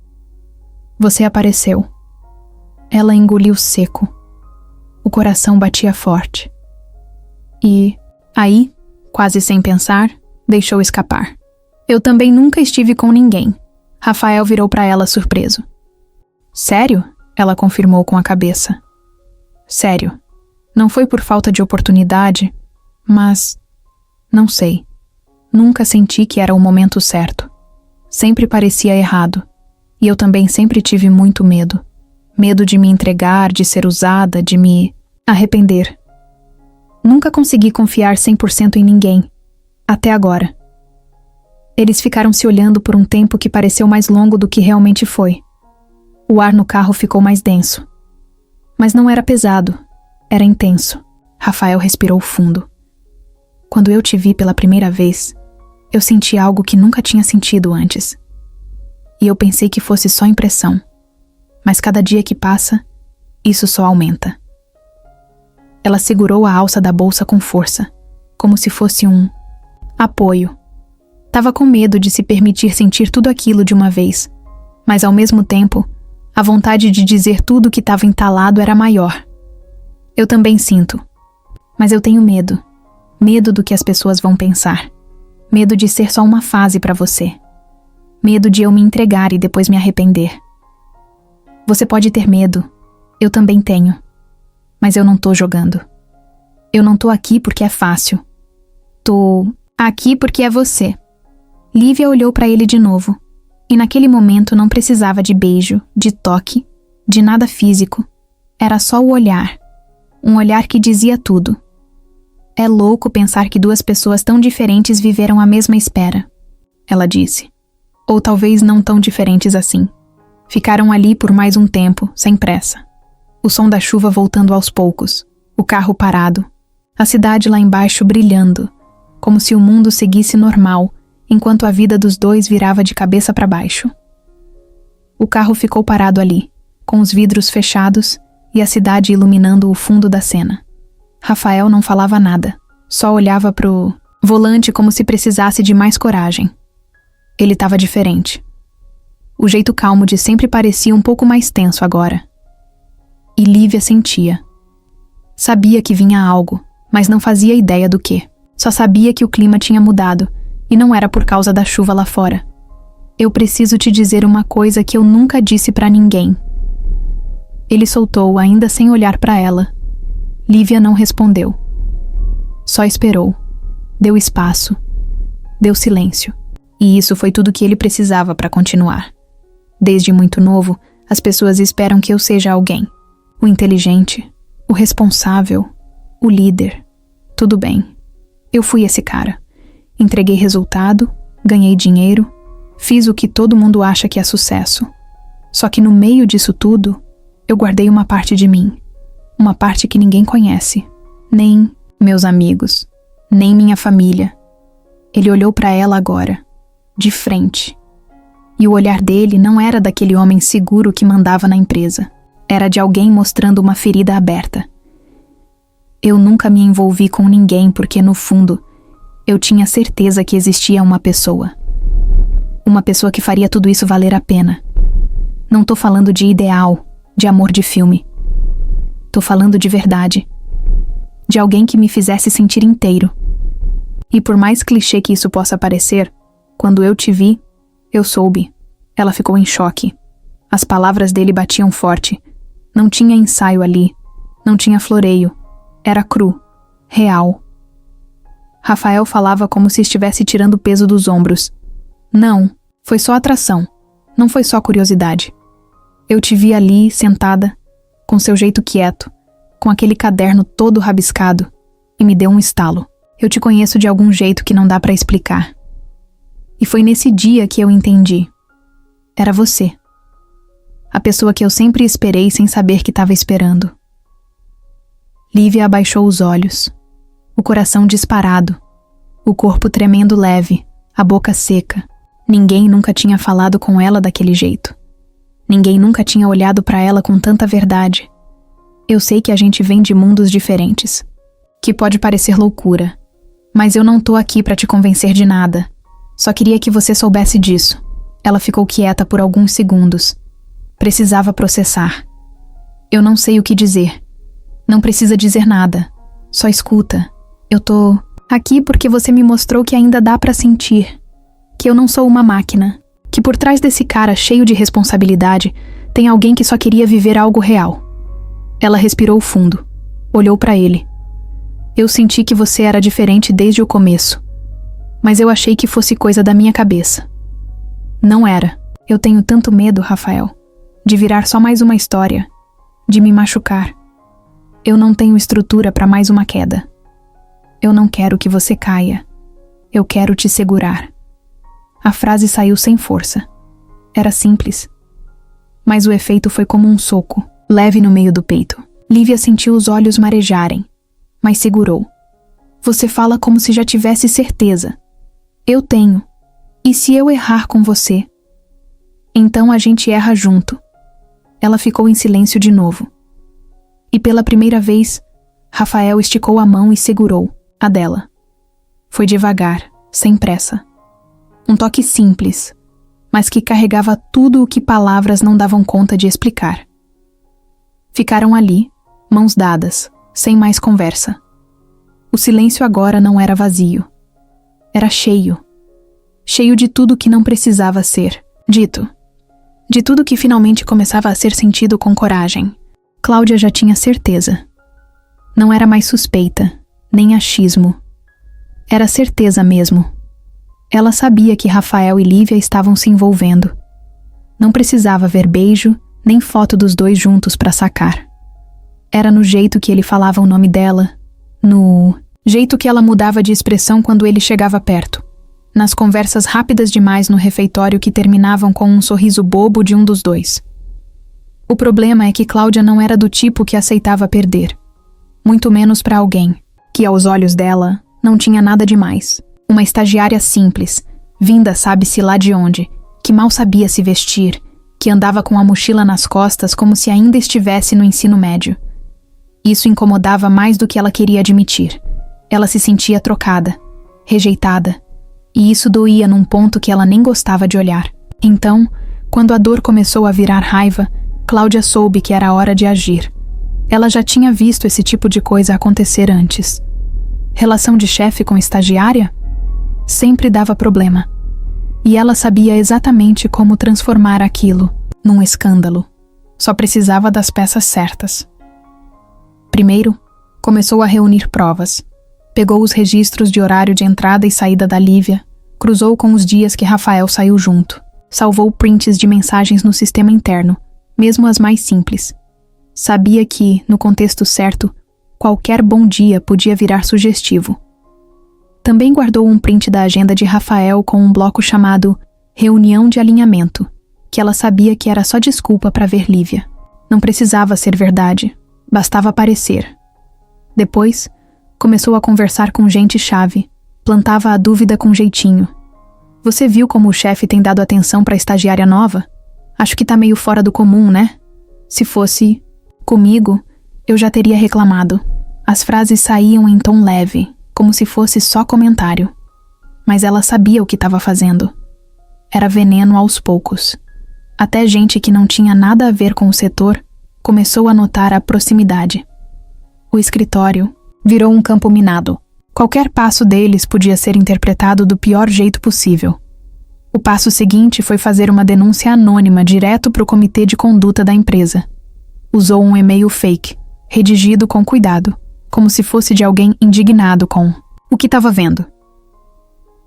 você apareceu. Ela engoliu seco. O coração batia forte. E, aí, quase sem pensar, deixou escapar. Eu também nunca estive com ninguém. Rafael virou para ela surpreso. Sério? Ela confirmou com a cabeça. Sério. Não foi por falta de oportunidade, mas... não sei. Nunca senti que era o momento certo. Sempre parecia errado. E eu também sempre tive muito medo. Medo de me entregar, de ser usada, de me arrepender. Nunca consegui confiar 100% em ninguém. Até agora. Eles ficaram se olhando por um tempo que pareceu mais longo do que realmente foi. O ar no carro ficou mais denso. Mas não era pesado. Era intenso. Rafael respirou fundo. Quando eu te vi pela primeira vez, eu senti algo que nunca tinha sentido antes. E eu pensei que fosse só impressão. Mas cada dia que passa, isso só aumenta. Ela segurou a alça da bolsa com força, como se fosse um apoio. Tava com medo de se permitir sentir tudo aquilo de uma vez, mas ao mesmo tempo, a vontade de dizer tudo que estava entalado era maior. Eu também sinto, mas eu tenho medo. Medo do que as pessoas vão pensar. Medo de ser só uma fase para você. Medo de eu me entregar e depois me arrepender. Você pode ter medo. Eu também tenho. Mas eu não tô jogando. Eu não tô aqui porque é fácil. Tô aqui porque é você. Lívia olhou para ele de novo. E naquele momento não precisava de beijo, de toque, de nada físico. Era só o olhar. Um olhar que dizia tudo. É louco pensar que duas pessoas tão diferentes viveram a mesma espera, ela disse. Ou talvez não tão diferentes assim. Ficaram ali por mais um tempo, sem pressa. O som da chuva voltando aos poucos, o carro parado, a cidade lá embaixo brilhando, como se o mundo seguisse normal, enquanto a vida dos dois virava de cabeça para baixo. O carro ficou parado ali, com os vidros fechados e a cidade iluminando o fundo da cena. Rafael não falava nada, só olhava pro volante como se precisasse de mais coragem. Ele estava diferente. O jeito calmo de sempre parecia um pouco mais tenso agora. E Lívia sentia. Sabia que vinha algo, mas não fazia ideia do quê. Só sabia que o clima tinha mudado, e não era por causa da chuva lá fora. Eu preciso te dizer uma coisa que eu nunca disse pra ninguém. Ele soltou, ainda sem olhar pra ela. Lívia não respondeu. Só esperou. Deu espaço. Deu silêncio. E isso foi tudo que ele precisava para continuar. Desde muito novo, as pessoas esperam que eu seja alguém. O inteligente, o responsável, o líder. Tudo bem. Eu fui esse cara. Entreguei resultado, ganhei dinheiro, fiz o que todo mundo acha que é sucesso. Só que no meio disso tudo, eu guardei uma parte de mim. Uma parte que ninguém conhece. Nem meus amigos. Nem minha família. Ele olhou para ela agora. De frente. E o olhar dele não era daquele homem seguro que mandava na empresa. Era de alguém mostrando uma ferida aberta. Eu nunca me envolvi com ninguém porque, no fundo, eu tinha certeza que existia uma pessoa. Uma pessoa que faria tudo isso valer a pena. Não tô falando de ideal, de amor de filme. Tô falando de verdade. De alguém que me fizesse sentir inteiro. E por mais clichê que isso possa parecer, quando eu te vi, eu soube. Ela ficou em choque. As palavras dele batiam forte. Não tinha ensaio ali. Não tinha floreio. Era cru. Real. Rafael falava como se estivesse tirando o peso dos ombros. Não, foi só atração. Não foi só curiosidade. Eu te vi ali, sentada, com seu jeito quieto, com aquele caderno todo rabiscado, e me deu um estalo. Eu te conheço de algum jeito que não dá pra explicar. E foi nesse dia que eu entendi. Era você. A pessoa que eu sempre esperei sem saber que estava esperando. Lívia abaixou os olhos. O coração disparado. O corpo tremendo leve, a boca seca. Ninguém nunca tinha falado com ela daquele jeito. Ninguém nunca tinha olhado pra ela com tanta verdade. Eu sei que a gente vem de mundos diferentes. Que pode parecer loucura. Mas eu não tô aqui pra te convencer de nada. Só queria que você soubesse disso. Ela ficou quieta por alguns segundos. Precisava processar. Eu não sei o que dizer. Não precisa dizer nada. Só escuta. Eu tô aqui porque você me mostrou que ainda dá pra sentir. Que eu não sou uma máquina. Que por trás desse cara cheio de responsabilidade tem alguém que só queria viver algo real. Ela respirou fundo. Olhou pra ele. Eu senti que você era diferente desde o começo. Mas eu achei que fosse coisa da minha cabeça. Não era. Eu tenho tanto medo, Rafael, de virar só mais uma história, de me machucar. Eu não tenho estrutura para mais uma queda. Eu não quero que você caia. Eu quero te segurar. A frase saiu sem força. Era simples. Mas o efeito foi como um soco, leve no meio do peito. Lívia sentiu os olhos marejarem, mas segurou. Você fala como se já tivesse certeza. Eu tenho. E se eu errar com você? Então a gente erra junto. Ela ficou em silêncio de novo. E pela primeira vez, Rafael esticou a mão e segurou a dela. Foi devagar, sem pressa. Um toque simples, mas que carregava tudo o que palavras não davam conta de explicar. Ficaram ali, mãos dadas, sem mais conversa. O silêncio agora não era vazio. Era cheio. Cheio de tudo que não precisava ser dito. De tudo que finalmente começava a ser sentido com coragem. Cláudia já tinha certeza. Não era mais suspeita, nem achismo. Era certeza mesmo. Ela sabia que Rafael e Lívia estavam se envolvendo. Não precisava ver beijo, nem foto dos dois juntos para sacar. Era no jeito que ele falava o nome dela, no jeito que ela mudava de expressão quando ele chegava perto, nas conversas rápidas demais no refeitório que terminavam com um sorriso bobo de um dos dois. O problema é que Cláudia não era do tipo que aceitava perder, muito menos para alguém, que aos olhos dela não tinha nada demais. Uma estagiária simples, vinda sabe-se lá de onde, que mal sabia se vestir, que andava com a mochila nas costas como se ainda estivesse no ensino médio. Isso incomodava mais do que ela queria admitir. Ela se sentia trocada, rejeitada, e isso doía num ponto que ela nem gostava de olhar. Então, quando a dor começou a virar raiva, Cláudia soube que era hora de agir. Ela já tinha visto esse tipo de coisa acontecer antes. Relação de chefe com estagiária? Sempre dava problema. E ela sabia exatamente como transformar aquilo num escândalo. Só precisava das peças certas. Primeiro, começou a reunir provas. Pegou os registros de horário de entrada e saída da Lívia, cruzou com os dias que Rafael saiu junto, salvou prints de mensagens no sistema interno, mesmo as mais simples. Sabia que, no contexto certo, qualquer bom dia podia virar sugestivo. Também guardou um print da agenda de Rafael com um bloco chamado Reunião de Alinhamento, que ela sabia que era só desculpa para ver Lívia. Não precisava ser verdade, bastava parecer. Depois, começou a conversar com gente-chave, plantava a dúvida com jeitinho. Você viu como o chefe tem dado atenção para a estagiária nova? Acho que tá meio fora do comum, né? Se fosse comigo, eu já teria reclamado. As frases saíam em tom leve, como se fosse só comentário. Mas ela sabia o que estava fazendo. Era veneno aos poucos. Até gente que não tinha nada a ver com o setor começou a notar a proximidade. O escritório virou um campo minado. Qualquer passo deles podia ser interpretado do pior jeito possível. O passo seguinte foi fazer uma denúncia anônima direto para o comitê de conduta da empresa. Usou um e-mail fake, redigido com cuidado, como se fosse de alguém indignado com o que estava vendo.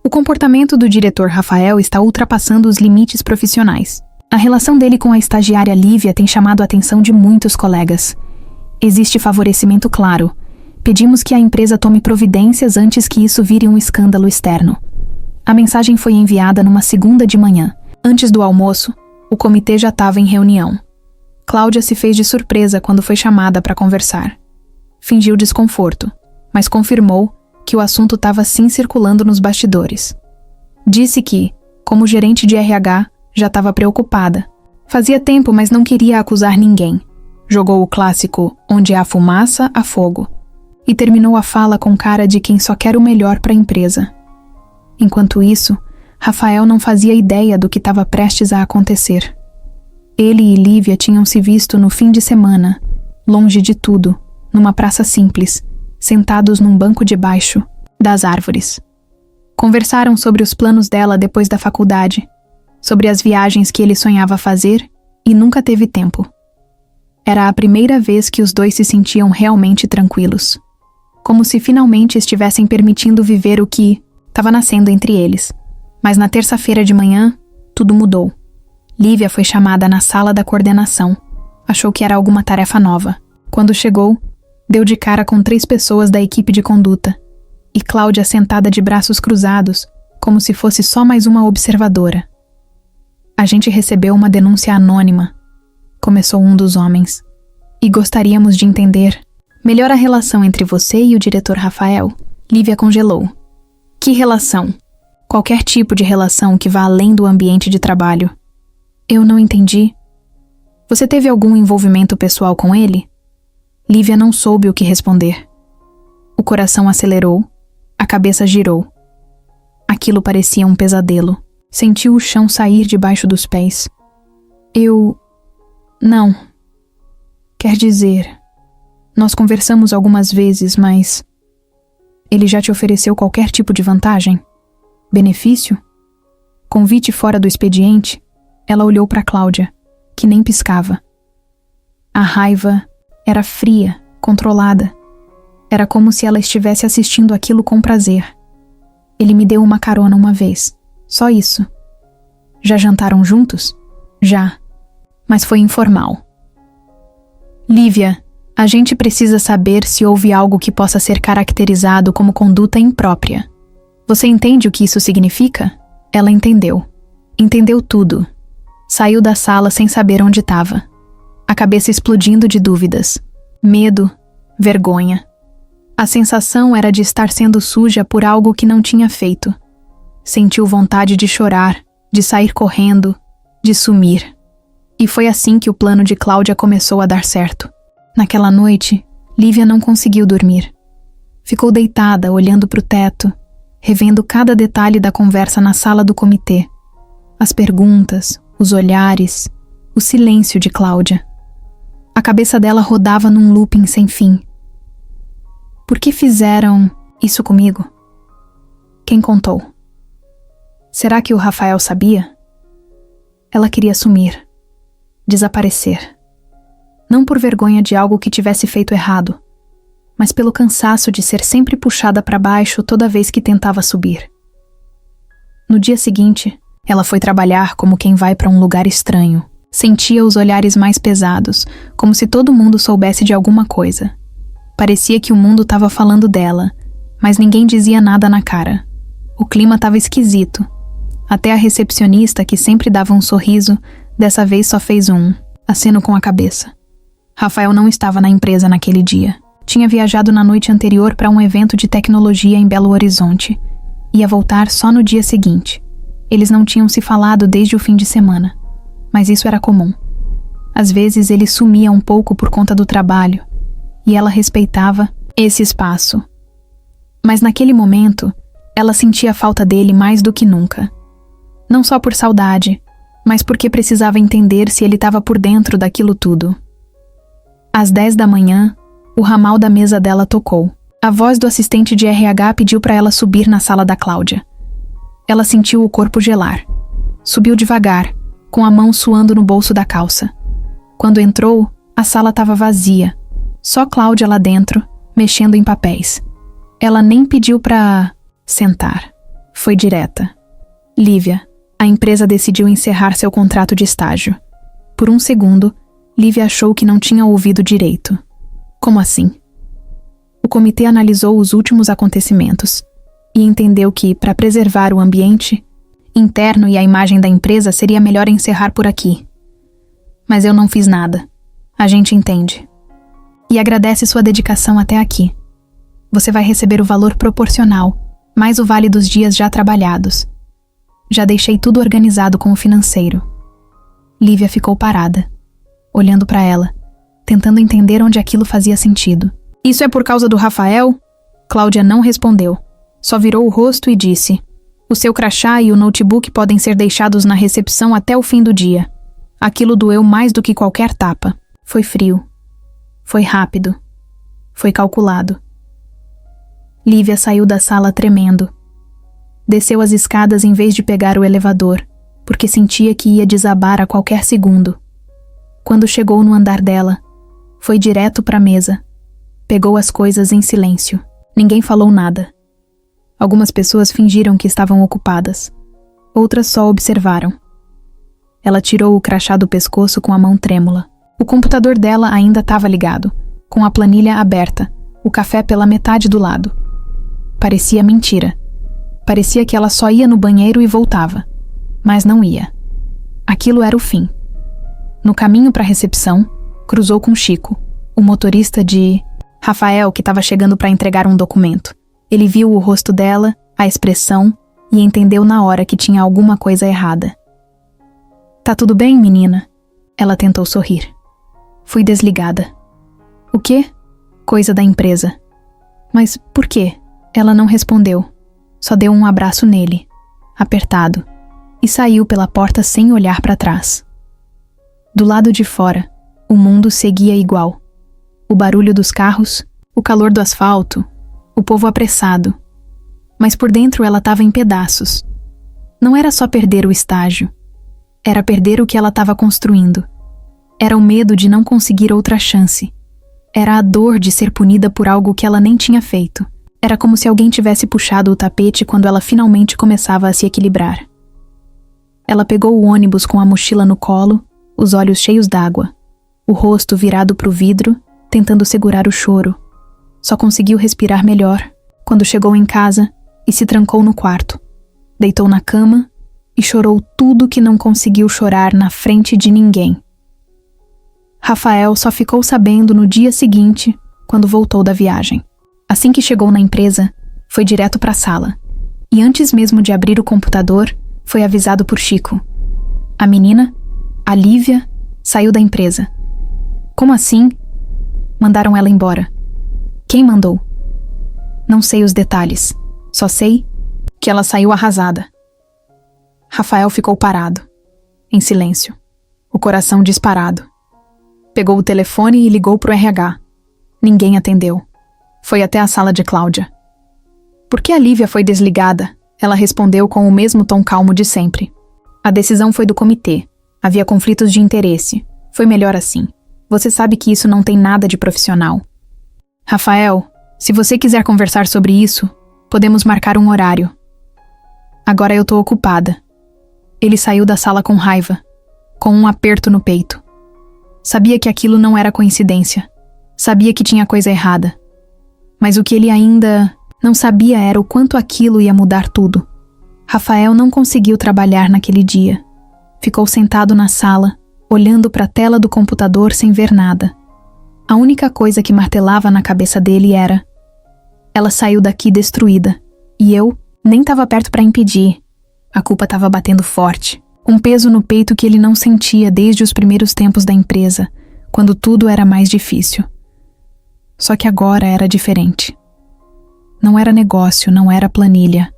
O comportamento do diretor Rafael está ultrapassando os limites profissionais. A relação dele com a estagiária Lívia tem chamado a atenção de muitos colegas. Existe favorecimento claro. Pedimos que a empresa tome providências antes que isso vire um escândalo externo. A mensagem foi enviada numa segunda de manhã. Antes do almoço, o comitê já estava em reunião. Cláudia se fez de surpresa quando foi chamada para conversar. Fingiu desconforto, mas confirmou que o assunto estava sim circulando nos bastidores. Disse que, como gerente de RH, já estava preocupada. Fazia tempo, mas não queria acusar ninguém. Jogou o clássico "onde há fumaça, há fogo" e terminou a fala com cara de quem só quer o melhor para a empresa. Enquanto isso, Rafael não fazia ideia do que estava prestes a acontecer. Ele e Lívia tinham se visto no fim de semana, longe de tudo, numa praça simples, sentados num banco debaixo das árvores. Conversaram sobre os planos dela depois da faculdade, sobre as viagens que ele sonhava fazer e nunca teve tempo. Era a primeira vez que os dois se sentiam realmente tranquilos, como se finalmente estivessem permitindo viver o que estava nascendo entre eles. Mas na terça-feira de manhã, tudo mudou. Lívia foi chamada na sala da coordenação. Achou que era alguma tarefa nova. Quando chegou, deu de cara com 3 pessoas da equipe de conduta, e Cláudia sentada de braços cruzados, como se fosse só mais uma observadora. "A gente recebeu uma denúncia anônima", começou um dos homens, "e gostaríamos de entender melhor a relação entre você e o diretor Rafael." Lívia congelou. "Que relação?" "Qualquer tipo de relação que vá além do ambiente de trabalho." "Eu não entendi." "Você teve algum envolvimento pessoal com ele?" Lívia não soube o que responder. O coração acelerou, a cabeça girou. Aquilo parecia um pesadelo. Sentiu o chão sair debaixo dos pés. Não. Quer dizer, nós conversamos algumas vezes, mas... Ele já te ofereceu qualquer tipo de vantagem? Benefício? Convite fora do expediente? Ela olhou para Cláudia, que nem piscava. A raiva era fria, controlada. Era como se ela estivesse assistindo aquilo com prazer. Ele me deu uma carona uma vez. Só isso. Já jantaram juntos? Já. Mas foi informal. Lívia, a gente precisa saber se houve algo que possa ser caracterizado como conduta imprópria. Você entende o que isso significa? Ela entendeu. Entendeu tudo. Saiu da sala sem saber onde estava. A cabeça explodindo de dúvidas. Medo, vergonha. A sensação era de estar sendo suja por algo que não tinha feito. Sentiu vontade de chorar, de sair correndo, de sumir. E foi assim que o plano de Cláudia começou a dar certo. Naquela noite, Lívia não conseguiu dormir. Ficou deitada, olhando para o teto, revendo cada detalhe da conversa na sala do comitê. As perguntas, os olhares, o silêncio de Cláudia. A cabeça dela rodava num looping sem fim. Por que fizeram isso comigo? Quem contou? Será que o Rafael sabia? Ela queria sumir. Desaparecer. Não por vergonha de algo que tivesse feito errado, mas pelo cansaço de ser sempre puxada para baixo toda vez que tentava subir. No dia seguinte, ela foi trabalhar como quem vai para um lugar estranho. Sentia os olhares mais pesados, como se todo mundo soubesse de alguma coisa. Parecia que o mundo estava falando dela, mas ninguém dizia nada na cara. O clima estava esquisito. Até a recepcionista, que sempre dava um sorriso, dessa vez só fez um aceno com a cabeça. Rafael não estava na empresa naquele dia. Tinha viajado na noite anterior para um evento de tecnologia em Belo Horizonte. Ia voltar só no dia seguinte. Eles não tinham se falado desde o fim de semana. Mas isso era comum. Às vezes ele sumia um pouco por conta do trabalho, e ela respeitava esse espaço. Mas naquele momento, ela sentia a falta dele mais do que nunca. Não só por saudade, mas porque precisava entender se ele estava por dentro daquilo tudo. Às 10 da manhã, o ramal da mesa dela tocou. A voz do assistente de RH pediu para ela subir na sala da Cláudia. Ela sentiu o corpo gelar. Subiu devagar, com a mão suando no bolso da calça. Quando entrou, a sala estava vazia. Só Cláudia lá dentro, mexendo em papéis. Ela nem pediu para sentar. Foi direta. Lívia, A empresa decidiu encerrar seu contrato de estágio. Por um segundo, Lívia achou que não tinha ouvido direito. Como assim? O comitê analisou os últimos acontecimentos e entendeu que, para preservar o ambiente interno e a imagem da empresa, seria melhor encerrar por aqui. Mas eu não fiz nada. A gente entende. E agradece sua dedicação até aqui. Você vai receber o valor proporcional, mais o vale dos dias já trabalhados. Já deixei tudo organizado com o financeiro. Lívia ficou parada, olhando para ela, tentando entender onde aquilo fazia sentido. Isso é por causa do Rafael? Cláudia não respondeu. Só virou o rosto e disse: o seu crachá e o notebook podem ser deixados na recepção até o fim do dia. Aquilo doeu mais do que qualquer tapa. Foi frio. Foi rápido. Foi calculado. Lívia saiu da sala tremendo. Desceu as escadas em vez de pegar o elevador, porque sentia que ia desabar a qualquer segundo. Quando chegou no andar dela, foi direto para a mesa. Pegou as coisas em silêncio. Ninguém falou nada. Algumas pessoas fingiram que estavam ocupadas. Outras só observaram. Ela tirou o crachá do pescoço com a mão trêmula. O computador dela ainda estava ligado, com a planilha aberta, o café pela metade do lado. Parecia mentira. Parecia que ela só ia no banheiro e voltava. Mas não ia. Aquilo era o fim. No caminho para a recepção, cruzou com Chico, o motorista de Rafael, que estava chegando para entregar um documento. Ele viu o rosto dela, a expressão, e entendeu na hora que tinha alguma coisa errada. Tá tudo bem, menina? Ela tentou sorrir. Fui desligada. O quê? Coisa da empresa. Mas por quê? Ela não respondeu. Só deu um abraço nele, apertado, e saiu pela porta sem olhar para trás. Do lado de fora, o mundo seguia igual. O barulho dos carros, o calor do asfalto, o povo apressado. Mas por dentro ela estava em pedaços. Não era só perder o estágio. Era perder o que ela estava construindo. Era o medo de não conseguir outra chance. Era a dor de ser punida por algo que ela nem tinha feito. Era como se alguém tivesse puxado o tapete quando ela finalmente começava a se equilibrar. Ela pegou o ônibus com a mochila no colo, os olhos cheios d'água, o rosto virado para o vidro, tentando segurar o choro. Só conseguiu respirar melhor quando chegou em casa e se trancou no quarto. Deitou na cama e chorou tudo que não conseguiu chorar na frente de ninguém. Rafael só ficou sabendo no dia seguinte, quando voltou da viagem. Assim que chegou na empresa, foi direto para a sala. E antes mesmo de abrir o computador, foi avisado por Chico. A menina, a Lívia, saiu da empresa. Como assim? Mandaram ela embora. Quem mandou? Não sei os detalhes. Só sei que ela saiu arrasada. Rafael ficou parado, em silêncio, o coração disparado. Pegou o telefone e ligou pro RH. Ninguém atendeu. Foi até a sala de Cláudia. Por que a Lívia foi desligada? Ela respondeu com o mesmo tom calmo de sempre. A decisão foi do comitê. Havia conflitos de interesse. Foi melhor assim. Você sabe que isso não tem nada de profissional. Rafael, se você quiser conversar sobre isso, podemos marcar um horário. Agora eu tô ocupada. Ele saiu da sala com raiva, com um aperto no peito. Sabia que aquilo não era coincidência. Sabia que tinha coisa errada. Mas o que ele ainda não sabia era o quanto aquilo ia mudar tudo. Rafael não conseguiu trabalhar naquele dia. Ficou sentado na sala, olhando para a tela do computador sem ver nada. A única coisa que martelava na cabeça dele era: ela saiu daqui destruída, e eu nem estava perto para impedir. A culpa estava batendo forte, um peso no peito que ele não sentia desde os primeiros tempos da empresa, quando tudo era mais difícil. Só que agora era diferente. Não era negócio, não era planilha.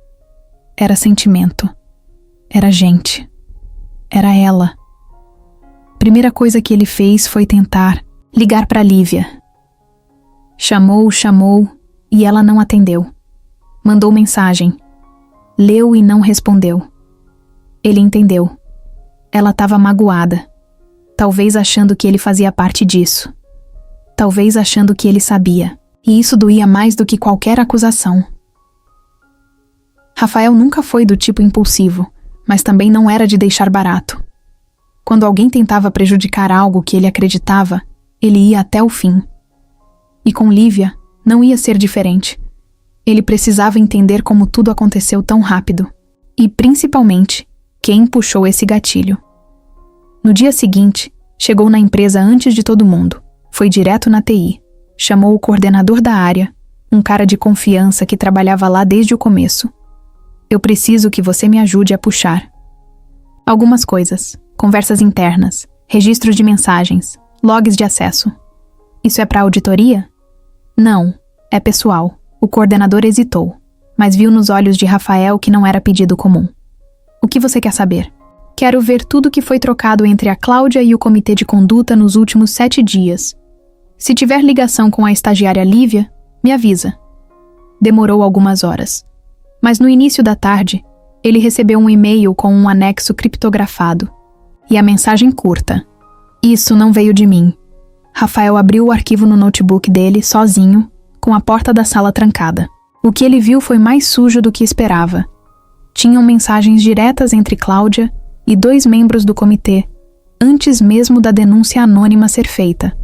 Era sentimento. Era gente. Era ela. Primeira coisa que ele fez foi tentar ligar para Lívia. Chamou e ela não atendeu. Mandou mensagem. Leu e não respondeu. Ele entendeu. Ela estava magoada. Talvez achando que ele fazia parte disso. Talvez achando que ele sabia. E isso doía mais do que qualquer acusação. Rafael nunca foi do tipo impulsivo, mas também não era de deixar barato. Quando alguém tentava prejudicar algo que ele acreditava, ele ia até o fim. E com Lívia, não ia ser diferente. Ele precisava entender como tudo aconteceu tão rápido. E, principalmente, quem puxou esse gatilho. No dia seguinte, chegou na empresa antes de todo mundo. Foi direto na TI. Chamou o coordenador da área, um cara de confiança que trabalhava lá desde o começo. Eu preciso que você me ajude a puxar algumas coisas, conversas internas, registros de mensagens, logs de acesso. Isso é para auditoria? Não, é pessoal. O coordenador hesitou, mas viu nos olhos de Rafael que não era pedido comum. O que você quer saber? Quero ver tudo que foi trocado entre a Cláudia e o comitê de conduta nos últimos 7 dias. Se tiver ligação com a estagiária Lívia, me avisa. Demorou algumas horas. Mas no início da tarde, ele recebeu um e-mail com um anexo criptografado. E a mensagem curta. Isso não veio de mim. Rafael abriu o arquivo no notebook dele, sozinho, com a porta da sala trancada. O que ele viu foi mais sujo do que esperava. Tinham mensagens diretas entre Cláudia e 2 membros do comitê, antes mesmo da denúncia anônima ser feita.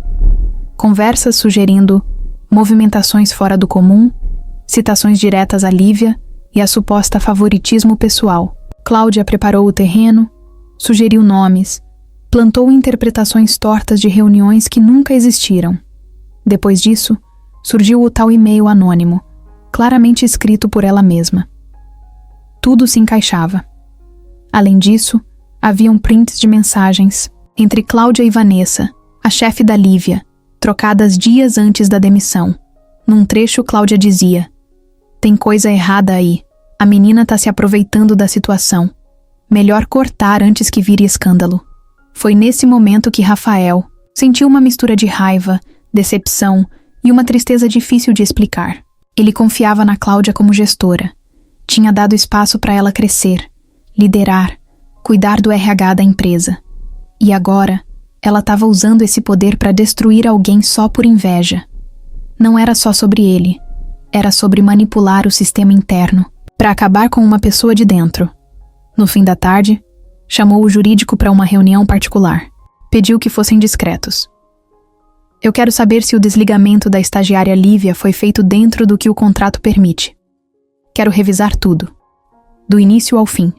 Conversas sugerindo movimentações fora do comum, citações diretas a Lívia e a suposta favoritismo pessoal. Cláudia preparou o terreno, sugeriu nomes, plantou interpretações tortas de reuniões que nunca existiram. Depois disso, surgiu o tal e-mail anônimo, claramente escrito por ela mesma. Tudo se encaixava. Além disso, haviam prints de mensagens entre Cláudia e Vanessa, a chefe da Lívia, trocadas dias antes da demissão. Num trecho, Cláudia dizia: "Tem coisa errada aí. A menina tá se aproveitando da situação. Melhor cortar antes que vire escândalo." Foi nesse momento que Rafael sentiu uma mistura de raiva, decepção e uma tristeza difícil de explicar. Ele confiava na Cláudia como gestora. Tinha dado espaço para ela crescer, liderar, cuidar do RH da empresa. E agora, ela estava usando esse poder para destruir alguém só por inveja. Não era só sobre ele. Era sobre manipular o sistema interno, para acabar com uma pessoa de dentro. No fim da tarde, chamou o jurídico para uma reunião particular. Pediu que fossem discretos. "Eu quero saber se o desligamento da estagiária Lívia foi feito dentro do que o contrato permite. Quero revisar tudo, do início ao fim."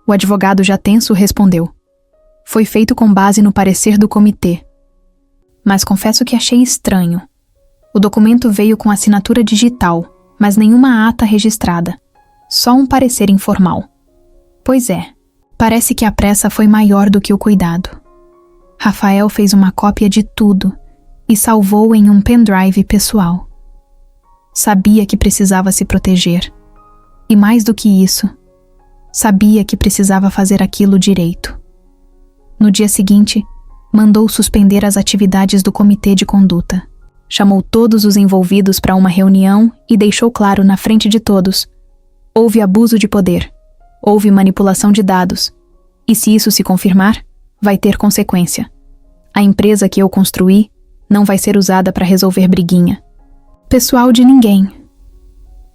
O advogado já tenso respondeu: "Foi feito com base no parecer do comitê. Mas confesso que achei estranho. O documento veio com assinatura digital, mas nenhuma ata registrada. Só um parecer informal." Pois é, parece que a pressa foi maior do que o cuidado. Rafael fez uma cópia de tudo e salvou em um pendrive pessoal. Sabia que precisava se proteger. E mais do que isso, sabia que precisava fazer aquilo direito. No dia seguinte, mandou suspender as atividades do comitê de conduta. Chamou todos os envolvidos para uma reunião e deixou claro na frente de todos: houve abuso de poder, houve manipulação de dados, e se isso se confirmar, vai ter consequência. A empresa que eu construí não vai ser usada para resolver briguinha. Pessoal de ninguém.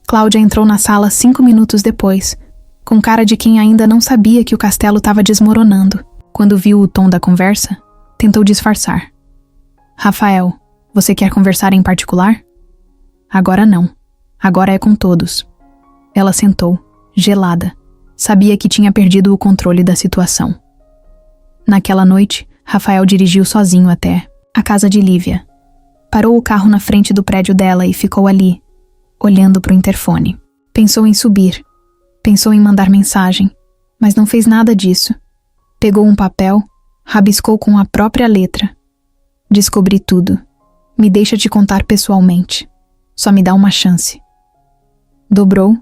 Cláudia entrou na sala 5 minutos depois, com cara de quem ainda não sabia que o castelo estava desmoronando. Quando viu o tom da conversa, tentou disfarçar. "Rafael, você quer conversar em particular?" "Agora não. Agora é com todos." Ela sentou, gelada. Sabia que tinha perdido o controle da situação. Naquela noite, Rafael dirigiu sozinho até a casa de Lívia. Parou o carro na frente do prédio dela e ficou ali, olhando para o interfone. Pensou em subir. Pensou em mandar mensagem, mas não fez nada disso. Pegou um papel, rabiscou com a própria letra. "Descobri tudo. Me deixa te contar pessoalmente. Só me dá uma chance." Dobrou,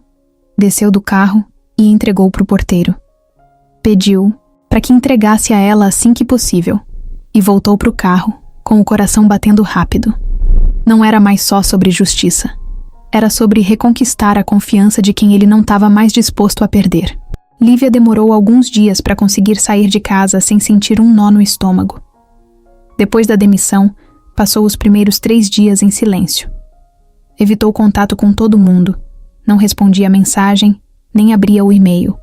desceu do carro e entregou para o porteiro. Pediu para que entregasse a ela assim que possível e voltou para o carro, com o coração batendo rápido. Não era mais só sobre justiça. Era sobre reconquistar a confiança de quem ele não estava mais disposto a perder. Lívia demorou alguns dias para conseguir sair de casa sem sentir um nó no estômago. Depois da demissão, passou os primeiros 3 dias em silêncio. Evitou contato com todo mundo, não respondia a mensagem, nem abria o e-mail.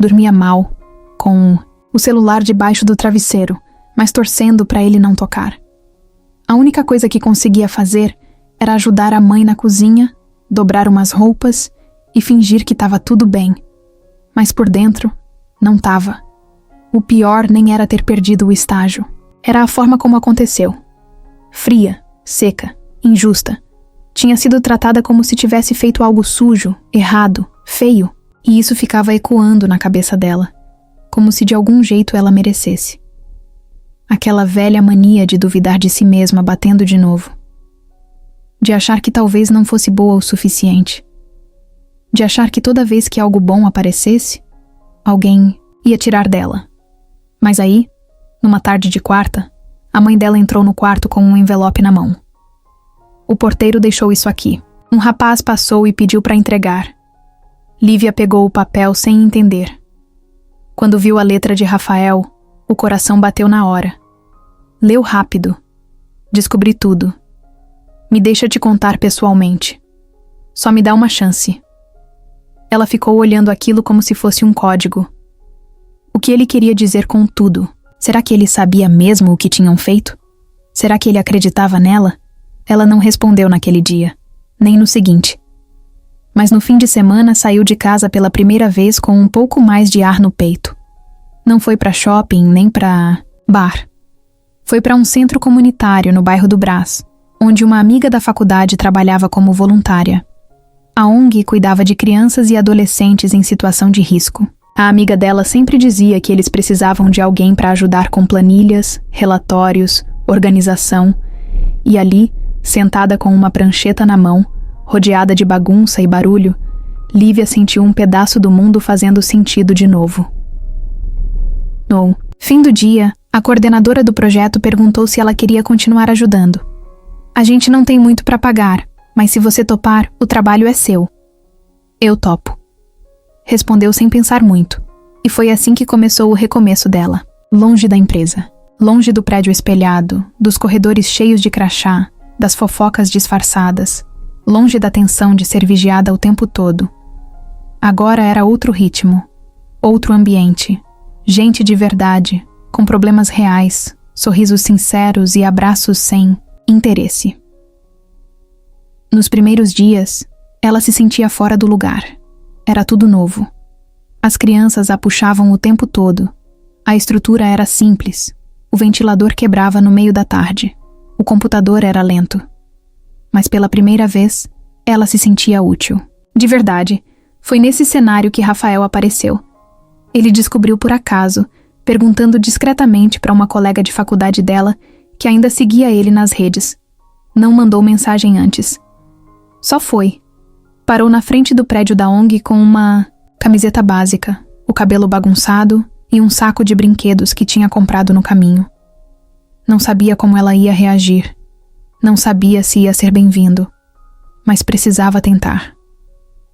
Dormia mal, com o celular debaixo do travesseiro, mas torcendo para ele não tocar. A única coisa que conseguia fazer era ajudar a mãe na cozinha, dobrar umas roupas e fingir que estava tudo bem. Mas por dentro, não estava. O pior nem era ter perdido o estágio. Era a forma como aconteceu. Fria, seca, injusta. Tinha sido tratada como se tivesse feito algo sujo, errado, feio, e isso ficava ecoando na cabeça dela, como se de algum jeito ela merecesse. Aquela velha mania de duvidar de si mesma batendo de novo. De achar que talvez não fosse boa o suficiente. De achar que toda vez que algo bom aparecesse, alguém ia tirar dela. Mas aí, numa tarde de quarta, a mãe dela entrou no quarto com um envelope na mão. O porteiro deixou isso aqui. Um rapaz passou e pediu para entregar. Lívia pegou o papel sem entender. Quando viu a letra de Rafael, o coração bateu na hora. Leu rápido. Descobri tudo. Me deixa te contar pessoalmente. Só me dá uma chance. Ela ficou olhando aquilo como se fosse um código. O que ele queria dizer com tudo? Será que ele sabia mesmo o que tinham feito? Será que ele acreditava nela? Ela não respondeu naquele dia, nem no seguinte. Mas no fim de semana saiu de casa pela primeira vez com um pouco mais de ar no peito. Não foi para shopping nem para bar. Foi para um centro comunitário no bairro do Brás, onde uma amiga da faculdade trabalhava como voluntária. A ONG cuidava de crianças e adolescentes em situação de risco. A amiga dela sempre dizia que eles precisavam de alguém para ajudar com planilhas, relatórios, organização. E ali, sentada com uma prancheta na mão, rodeada de bagunça e barulho, Lívia sentiu um pedaço do mundo fazendo sentido de novo. No fim do dia, a coordenadora do projeto perguntou se ela queria continuar ajudando. A gente não tem muito para pagar, mas se você topar, o trabalho é seu. Eu topo. Respondeu sem pensar muito. E foi assim que começou o recomeço dela. Longe da empresa. Longe do prédio espelhado, dos corredores cheios de crachá, das fofocas disfarçadas. Longe da tensão de ser vigiada o tempo todo. Agora era outro ritmo. Outro ambiente. Gente de verdade, com problemas reais, sorrisos sinceros e abraços sem interesse. Nos primeiros dias, ela se sentia fora do lugar. Era tudo novo. As crianças a puxavam o tempo todo. A estrutura era simples. O ventilador quebrava no meio da tarde. O computador era lento. Mas pela primeira vez, ela se sentia útil. De verdade, foi nesse cenário que Rafael apareceu. Ele descobriu por acaso, perguntando discretamente para uma colega de faculdade dela que ainda seguia ele nas redes. Não mandou mensagem antes. Só foi. Parou na frente do prédio da ONG com uma camiseta básica, o cabelo bagunçado e um saco de brinquedos que tinha comprado no caminho. Não sabia como ela ia reagir. Não sabia se ia ser bem-vindo. Mas precisava tentar.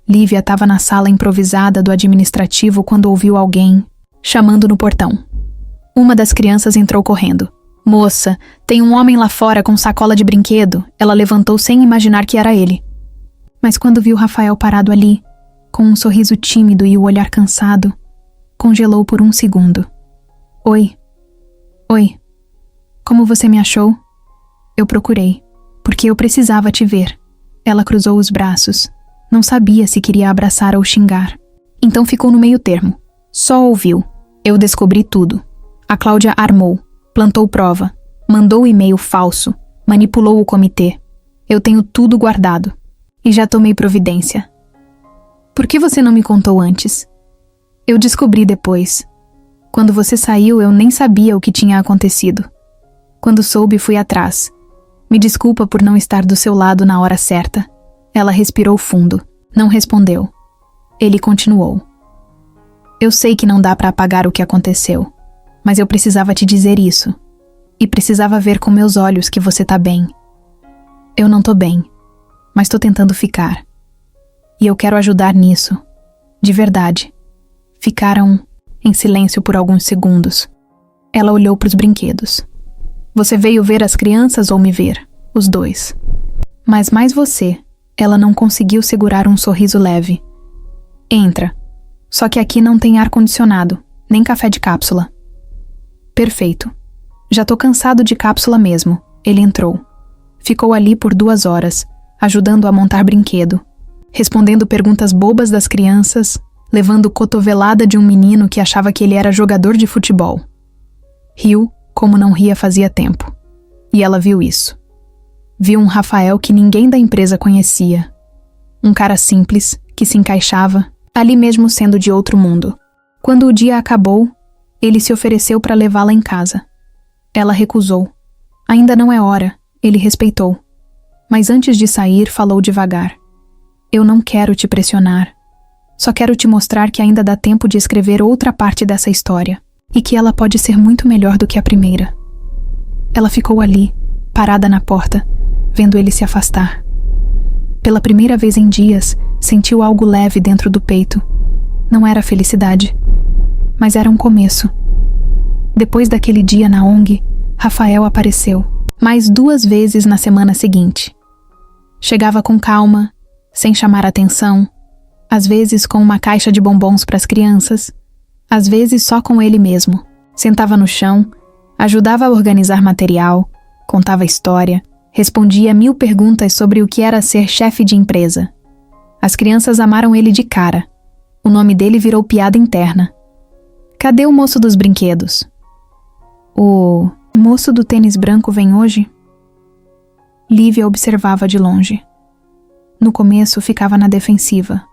Lívia estava na sala improvisada do administrativo quando ouviu alguém chamando no portão. Uma das crianças entrou correndo. Moça, tem um homem lá fora com sacola de brinquedo. Ela levantou sem imaginar que era ele. Mas quando viu Rafael parado ali, com um sorriso tímido e o olhar cansado, congelou por um segundo. Oi. Oi. Como você me achou? Eu procurei, porque eu precisava te ver. Ela cruzou os braços. Não sabia se queria abraçar ou xingar. Então ficou no meio termo. Só ouviu. Eu descobri tudo. A Cláudia armou, plantou prova, mandou e-mail falso, manipulou o comitê. Eu tenho tudo guardado. E já tomei providência. Por que você não me contou antes? Eu descobri depois. Quando você saiu, eu nem sabia o que tinha acontecido. Quando soube, fui atrás. Me desculpa por não estar do seu lado na hora certa. Ela respirou fundo. Não respondeu. Ele continuou. Eu sei que não dá para apagar o que aconteceu, mas eu precisava te dizer isso. E precisava ver com meus olhos que você tá bem. Eu não tô bem, mas tô tentando ficar. E eu quero ajudar nisso. De verdade. Ficaram em silêncio por alguns segundos. Ela olhou para os brinquedos. Você veio ver as crianças ou me ver? Os dois. Mas mais você. Ela não conseguiu segurar um sorriso leve. Entra. Só que aqui não tem ar-condicionado, nem café de cápsula. Perfeito. Já tô cansado de cápsula mesmo. Ele entrou. Ficou ali por 2 horas, ajudando a montar brinquedo, respondendo perguntas bobas das crianças, levando cotovelada de um menino que achava que ele era jogador de futebol. Riu como não ria fazia tempo. E ela viu isso. Viu um Rafael que ninguém da empresa conhecia. Um cara simples, que se encaixava, ali mesmo sendo de outro mundo. Quando o dia acabou, ele se ofereceu para levá-la em casa. Ela recusou. Ainda não é hora, ele respeitou. Mas antes de sair, falou devagar. Eu não quero te pressionar. Só quero te mostrar que ainda dá tempo de escrever outra parte dessa história. E que ela pode ser muito melhor do que a primeira. Ela ficou ali, parada na porta, vendo ele se afastar. Pela primeira vez em dias, sentiu algo leve dentro do peito. Não era felicidade, mas era um começo. Depois daquele dia na ONG, Rafael apareceu, mais 2 vezes na semana seguinte. Chegava com calma, sem chamar atenção, às vezes com uma caixa de bombons para as crianças, às vezes só com ele mesmo. Sentava no chão, ajudava a organizar material, contava história, respondia 1000 perguntas sobre o que era ser chefe de empresa. As crianças amaram ele de cara. O nome dele virou piada interna. Cadê o moço dos brinquedos? O moço do tênis branco vem hoje? Lívia observava de longe. No começo ficava na defensiva.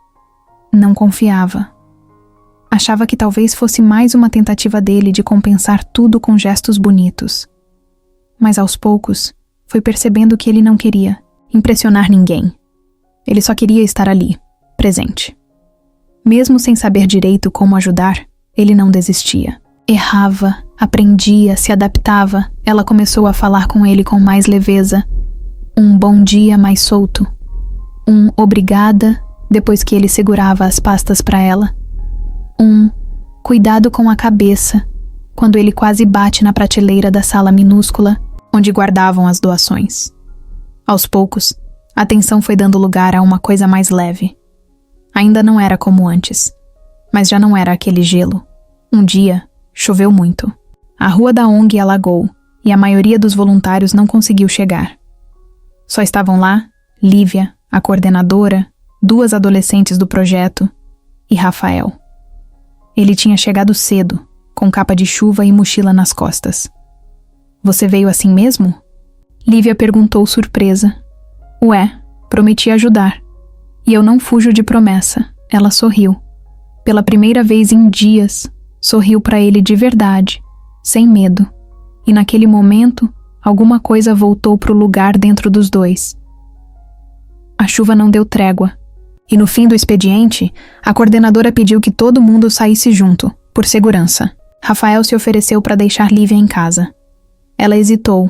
Não confiava. Achava que talvez fosse mais uma tentativa dele de compensar tudo com gestos bonitos. Mas aos poucos, foi percebendo que ele não queria impressionar ninguém. Ele só queria estar ali, presente. Mesmo sem saber direito como ajudar, ele não desistia. Errava, aprendia, se adaptava. Ela começou a falar com ele com mais leveza. Um bom dia mais solto. Um obrigada, depois que ele segurava as pastas para ela. Um cuidado com a cabeça, quando ele quase bate na prateleira da sala minúscula, onde guardavam as doações. Aos poucos, a tensão foi dando lugar a uma coisa mais leve. Ainda não era como antes, mas já não era aquele gelo. Um dia, choveu muito. A rua da ONG alagou, e a maioria dos voluntários não conseguiu chegar. Só estavam lá Lívia, a coordenadora, 2 adolescentes do projeto e Rafael. Ele tinha chegado cedo, com capa de chuva e mochila nas costas. Você veio assim mesmo? Lívia perguntou surpresa. Ué, prometi ajudar. E eu não fujo de promessa. Ela sorriu. Pela primeira vez em dias, sorriu para ele de verdade, sem medo. E naquele momento, alguma coisa voltou pro lugar dentro dos dois. A chuva não deu trégua. E no fim do expediente, a coordenadora pediu que todo mundo saísse junto, por segurança. Rafael se ofereceu para deixar Lívia em casa. Ela hesitou,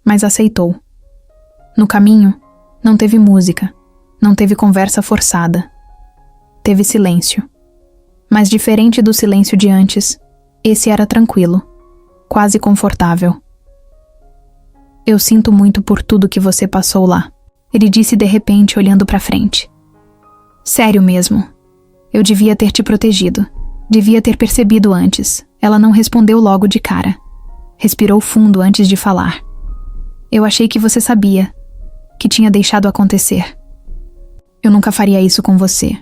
mas aceitou. No caminho, não teve música, não teve conversa forçada. Teve silêncio. Mas diferente do silêncio de antes, esse era tranquilo, quase confortável. Eu sinto muito por tudo que você passou lá, ele disse de repente olhando para frente. Sério mesmo. Eu devia ter te protegido. Devia ter percebido antes. Ela não respondeu logo de cara. Respirou fundo antes de falar. Eu achei que você sabia. Que tinha deixado acontecer. Eu nunca faria isso com você.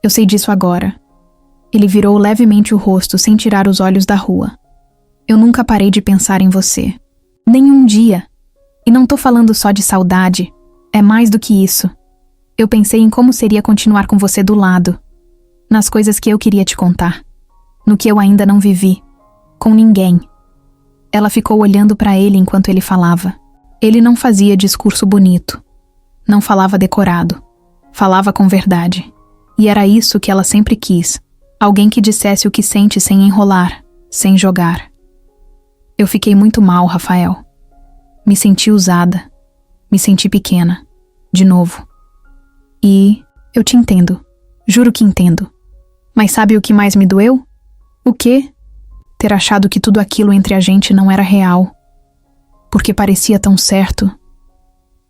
Eu sei disso agora. Ele virou levemente o rosto sem tirar os olhos da rua. Eu nunca parei de pensar em você. Nem um dia. E não tô falando só de saudade. É mais do que isso. Eu pensei em como seria continuar com você do lado. Nas coisas que eu queria te contar. No que eu ainda não vivi. Com ninguém. Ela ficou olhando para ele enquanto ele falava. Ele não fazia discurso bonito. Não falava decorado. Falava com verdade. E era isso que ela sempre quis. Alguém que dissesse o que sente sem enrolar, sem jogar. Eu fiquei muito mal, Rafael. Me senti usada. Me senti pequena. De novo. E eu te entendo. Juro que entendo. Mas sabe o que mais me doeu? O quê? Ter achado que tudo aquilo entre a gente não era real. Porque parecia tão certo.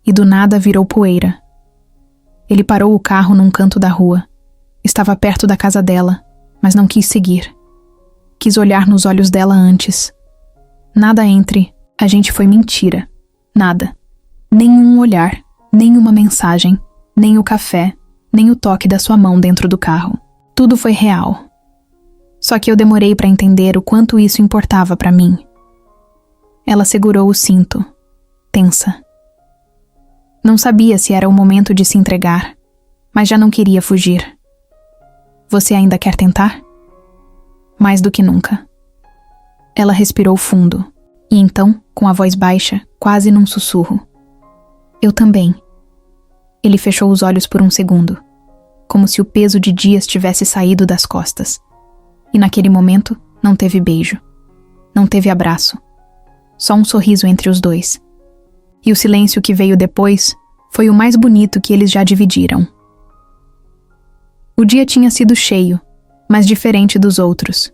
E do nada virou poeira. Ele parou o carro num canto da rua. Estava perto da casa dela, mas não quis seguir. Quis olhar nos olhos dela antes. Nada entre a gente foi mentira. Nada. Nenhum olhar, nenhuma mensagem, nem o café, nem o toque da sua mão dentro do carro. Tudo foi real. Só que eu demorei para entender o quanto isso importava para mim. Ela segurou o cinto, tensa. Não sabia se era o momento de se entregar, mas já não queria fugir. Você ainda quer tentar? Mais do que nunca. Ela respirou fundo, e então, com a voz baixa, quase num sussurro. Eu também. Ele fechou os olhos por um segundo, como se o peso de dias tivesse saído das costas. E naquele momento, não teve beijo. Não teve abraço. Só um sorriso entre os dois. E o silêncio que veio depois foi o mais bonito que eles já dividiram. O dia tinha sido cheio, mas diferente dos outros.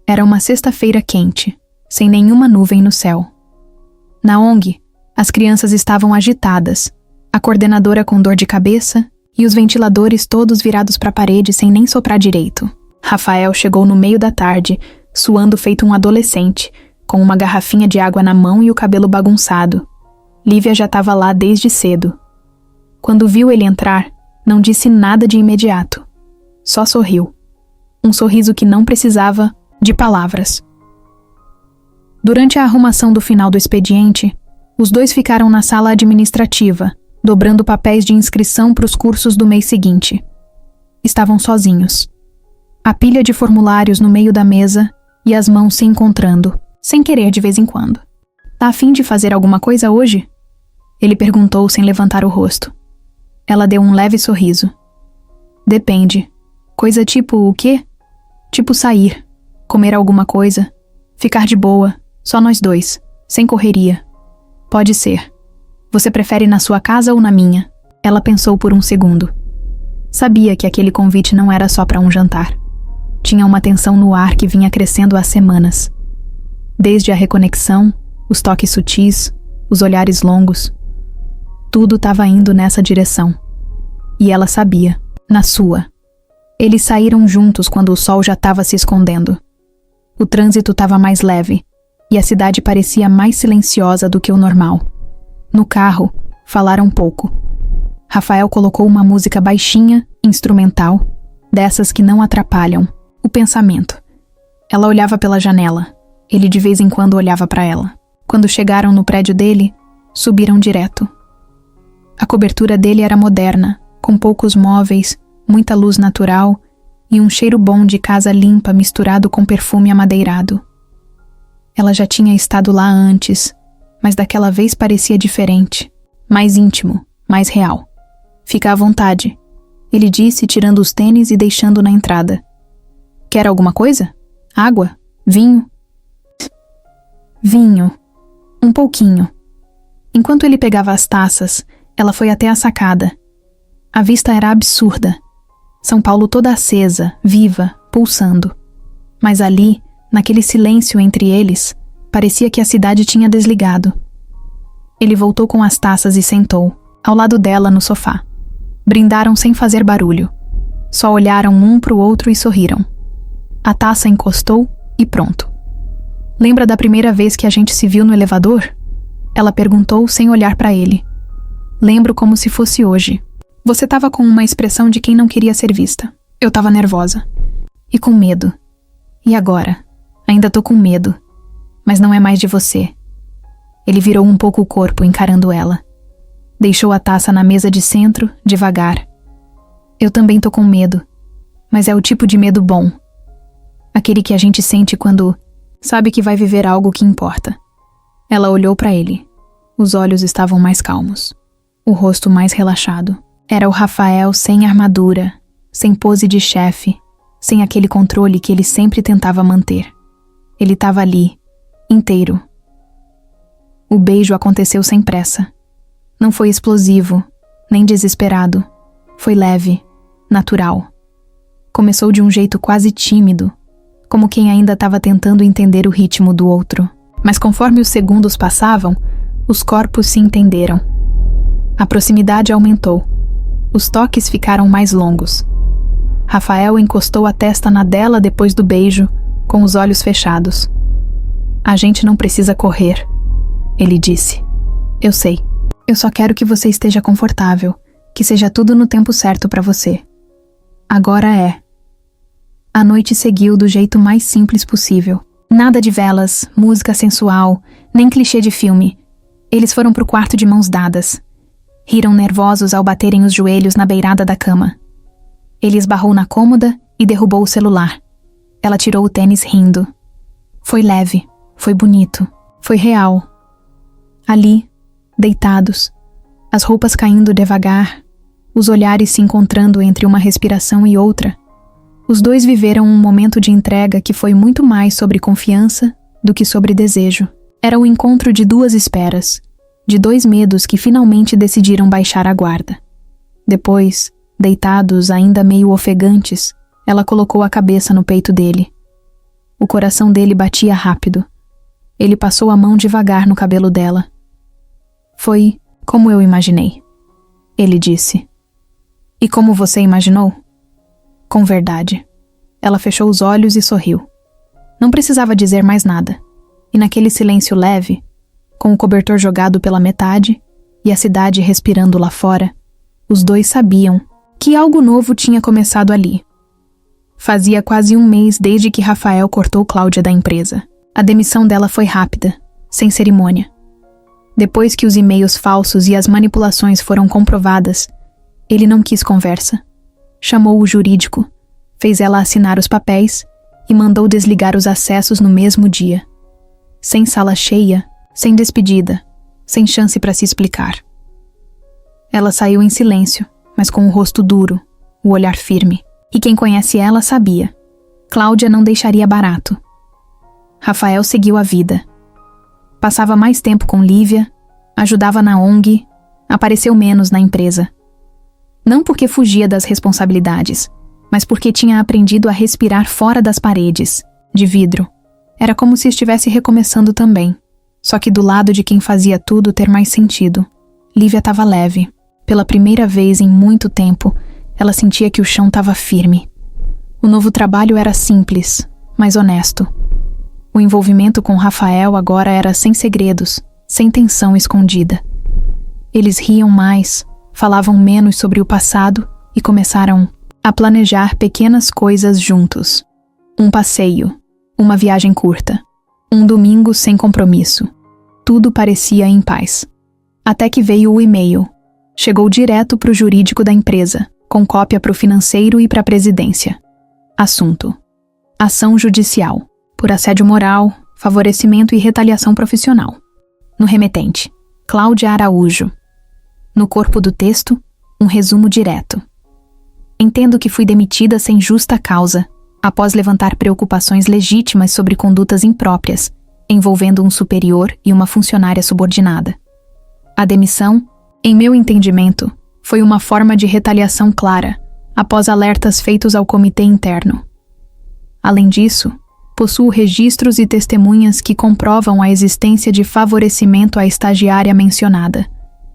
Era uma sexta-feira quente, sem nenhuma nuvem no céu. Na ONG, as crianças estavam agitadas, a coordenadora com dor de cabeça e os ventiladores todos virados para a parede sem nem soprar direito. Rafael chegou no meio da tarde, suando feito um adolescente, com uma garrafinha de água na mão e o cabelo bagunçado. Lívia já estava lá desde cedo. Quando viu ele entrar, não disse nada de imediato. Só sorriu. Um sorriso que não precisava de palavras. Durante a arrumação do final do expediente, os dois ficaram na sala administrativa, dobrando papéis de inscrição para os cursos do mês seguinte. Estavam sozinhos. A pilha de formulários no meio da mesa e as mãos se encontrando, sem querer de vez em quando. Tá a fim de fazer alguma coisa hoje? Ele perguntou sem levantar o rosto. Ela deu um leve sorriso. Depende. Coisa tipo o quê? Tipo sair, comer alguma coisa, ficar de boa, só nós dois, sem correria. Pode ser. Você prefere na sua casa ou na minha? Ela pensou por um segundo. Sabia que aquele convite não era só para um jantar. Tinha uma tensão no ar que vinha crescendo há semanas. Desde a reconexão, os toques sutis, os olhares longos. Tudo estava indo nessa direção. E ela sabia, na sua. Eles saíram juntos quando o sol já estava se escondendo. O trânsito estava mais leve, e a cidade parecia mais silenciosa do que o normal. No carro, falaram pouco. Rafael colocou uma música baixinha, instrumental, dessas que não atrapalham o pensamento. Ela olhava pela janela. Ele de vez em quando olhava para ela. Quando chegaram no prédio dele, subiram direto. A cobertura dele era moderna, com poucos móveis, muita luz natural e um cheiro bom de casa limpa misturado com perfume amadeirado. Ela já tinha estado lá antes, mas daquela vez parecia diferente, mais íntimo, mais real. Fica à vontade, ele disse, tirando os tênis e deixando na entrada. Quer alguma coisa? Água? Vinho? Vinho. Um pouquinho. Enquanto ele pegava as taças, ela foi até a sacada. A vista era absurda. São Paulo toda acesa, viva, pulsando. Mas ali, naquele silêncio entre eles, parecia que a cidade tinha desligado. Ele voltou com as taças e sentou, ao lado dela no sofá. Brindaram sem fazer barulho. Só olharam um pro outro e sorriram. A taça encostou e pronto. Lembra da primeira vez que a gente se viu no elevador? Ela perguntou sem olhar para ele. Lembro como se fosse hoje. Você estava com uma expressão de quem não queria ser vista. Eu estava nervosa. E com medo. E agora? Ainda tô com medo. Mas não é mais de você. Ele virou um pouco o corpo, encarando ela. Deixou a taça na mesa de centro, devagar. Eu também tô com medo. Mas é o tipo de medo bom. Aquele que a gente sente quando sabe que vai viver algo que importa. Ela olhou para ele. Os olhos estavam mais calmos. O rosto mais relaxado. Era o Rafael sem armadura, sem pose de chefe, sem aquele controle que ele sempre tentava manter. Ele estava ali, inteiro. O beijo aconteceu sem pressa. Não foi explosivo, nem desesperado. Foi leve, natural. Começou de um jeito quase tímido, como quem ainda estava tentando entender o ritmo do outro. Mas conforme os segundos passavam, os corpos se entenderam. A proximidade aumentou. Os toques ficaram mais longos. Rafael encostou a testa na dela depois do beijo, com os olhos fechados. A gente não precisa correr, ele disse. Eu sei. Eu só quero que você esteja confortável, que seja tudo no tempo certo para você. Agora é. A noite seguiu do jeito mais simples possível. Nada de velas, música sensual, nem clichê de filme. Eles foram pro quarto de mãos dadas. Riram nervosos ao baterem os joelhos na beirada da cama. Ele esbarrou na cômoda e derrubou o celular. Ela tirou o tênis rindo. Foi leve, foi bonito, foi real. Ali, deitados, as roupas caindo devagar, os olhares se encontrando entre uma respiração e outra, os dois viveram um momento de entrega que foi muito mais sobre confiança do que sobre desejo. Era o encontro de duas esperas, de dois medos que finalmente decidiram baixar a guarda. Depois, deitados, ainda meio ofegantes, ela colocou a cabeça no peito dele. O coração dele batia rápido. Ele passou a mão devagar no cabelo dela. Foi como eu imaginei, ele disse. E como você imaginou? Com verdade. Ela fechou os olhos e sorriu. Não precisava dizer mais nada. E naquele silêncio leve, com o cobertor jogado pela metade e a cidade respirando lá fora, os dois sabiam que algo novo tinha começado ali. Fazia quase um mês desde que Rafael cortou Cláudia da empresa. A demissão dela foi rápida, sem cerimônia. Depois que os e-mails falsos e as manipulações foram comprovadas, ele não quis conversa. Chamou o jurídico, fez ela assinar os papéis e mandou desligar os acessos no mesmo dia. Sem sala cheia, sem despedida, sem chance para se explicar. Ela saiu em silêncio, mas com o rosto duro, o olhar firme. E quem conhece ela sabia. Cláudia não deixaria barato. Rafael seguiu a vida. Passava mais tempo com Lívia, ajudava na ONG, apareceu menos na empresa. Não porque fugia das responsabilidades, mas porque tinha aprendido a respirar fora das paredes, de vidro. Era como se estivesse recomeçando também, só que do lado de quem fazia tudo ter mais sentido. Lívia estava leve. Pela primeira vez em muito tempo, ela sentia que o chão estava firme. O novo trabalho era simples, mas honesto. O envolvimento com Rafael agora era sem segredos, sem tensão escondida. Eles riam mais, falavam menos sobre o passado e começaram a planejar pequenas coisas juntos. Um passeio, uma viagem curta, um domingo sem compromisso. Tudo parecia em paz. Até que veio o e-mail. Chegou direto para o jurídico da empresa, com cópia para o financeiro e para a presidência. Assunto: ação judicial, por assédio moral, favorecimento e retaliação profissional. No remetente, Cláudia Araújo. No corpo do texto, um resumo direto. Entendo que fui demitida sem justa causa, após levantar preocupações legítimas sobre condutas impróprias, envolvendo um superior e uma funcionária subordinada. A demissão, em meu entendimento, foi uma forma de retaliação clara, após alertas feitos ao comitê interno. Além disso, possuo registros e testemunhas que comprovam a existência de favorecimento à estagiária mencionada,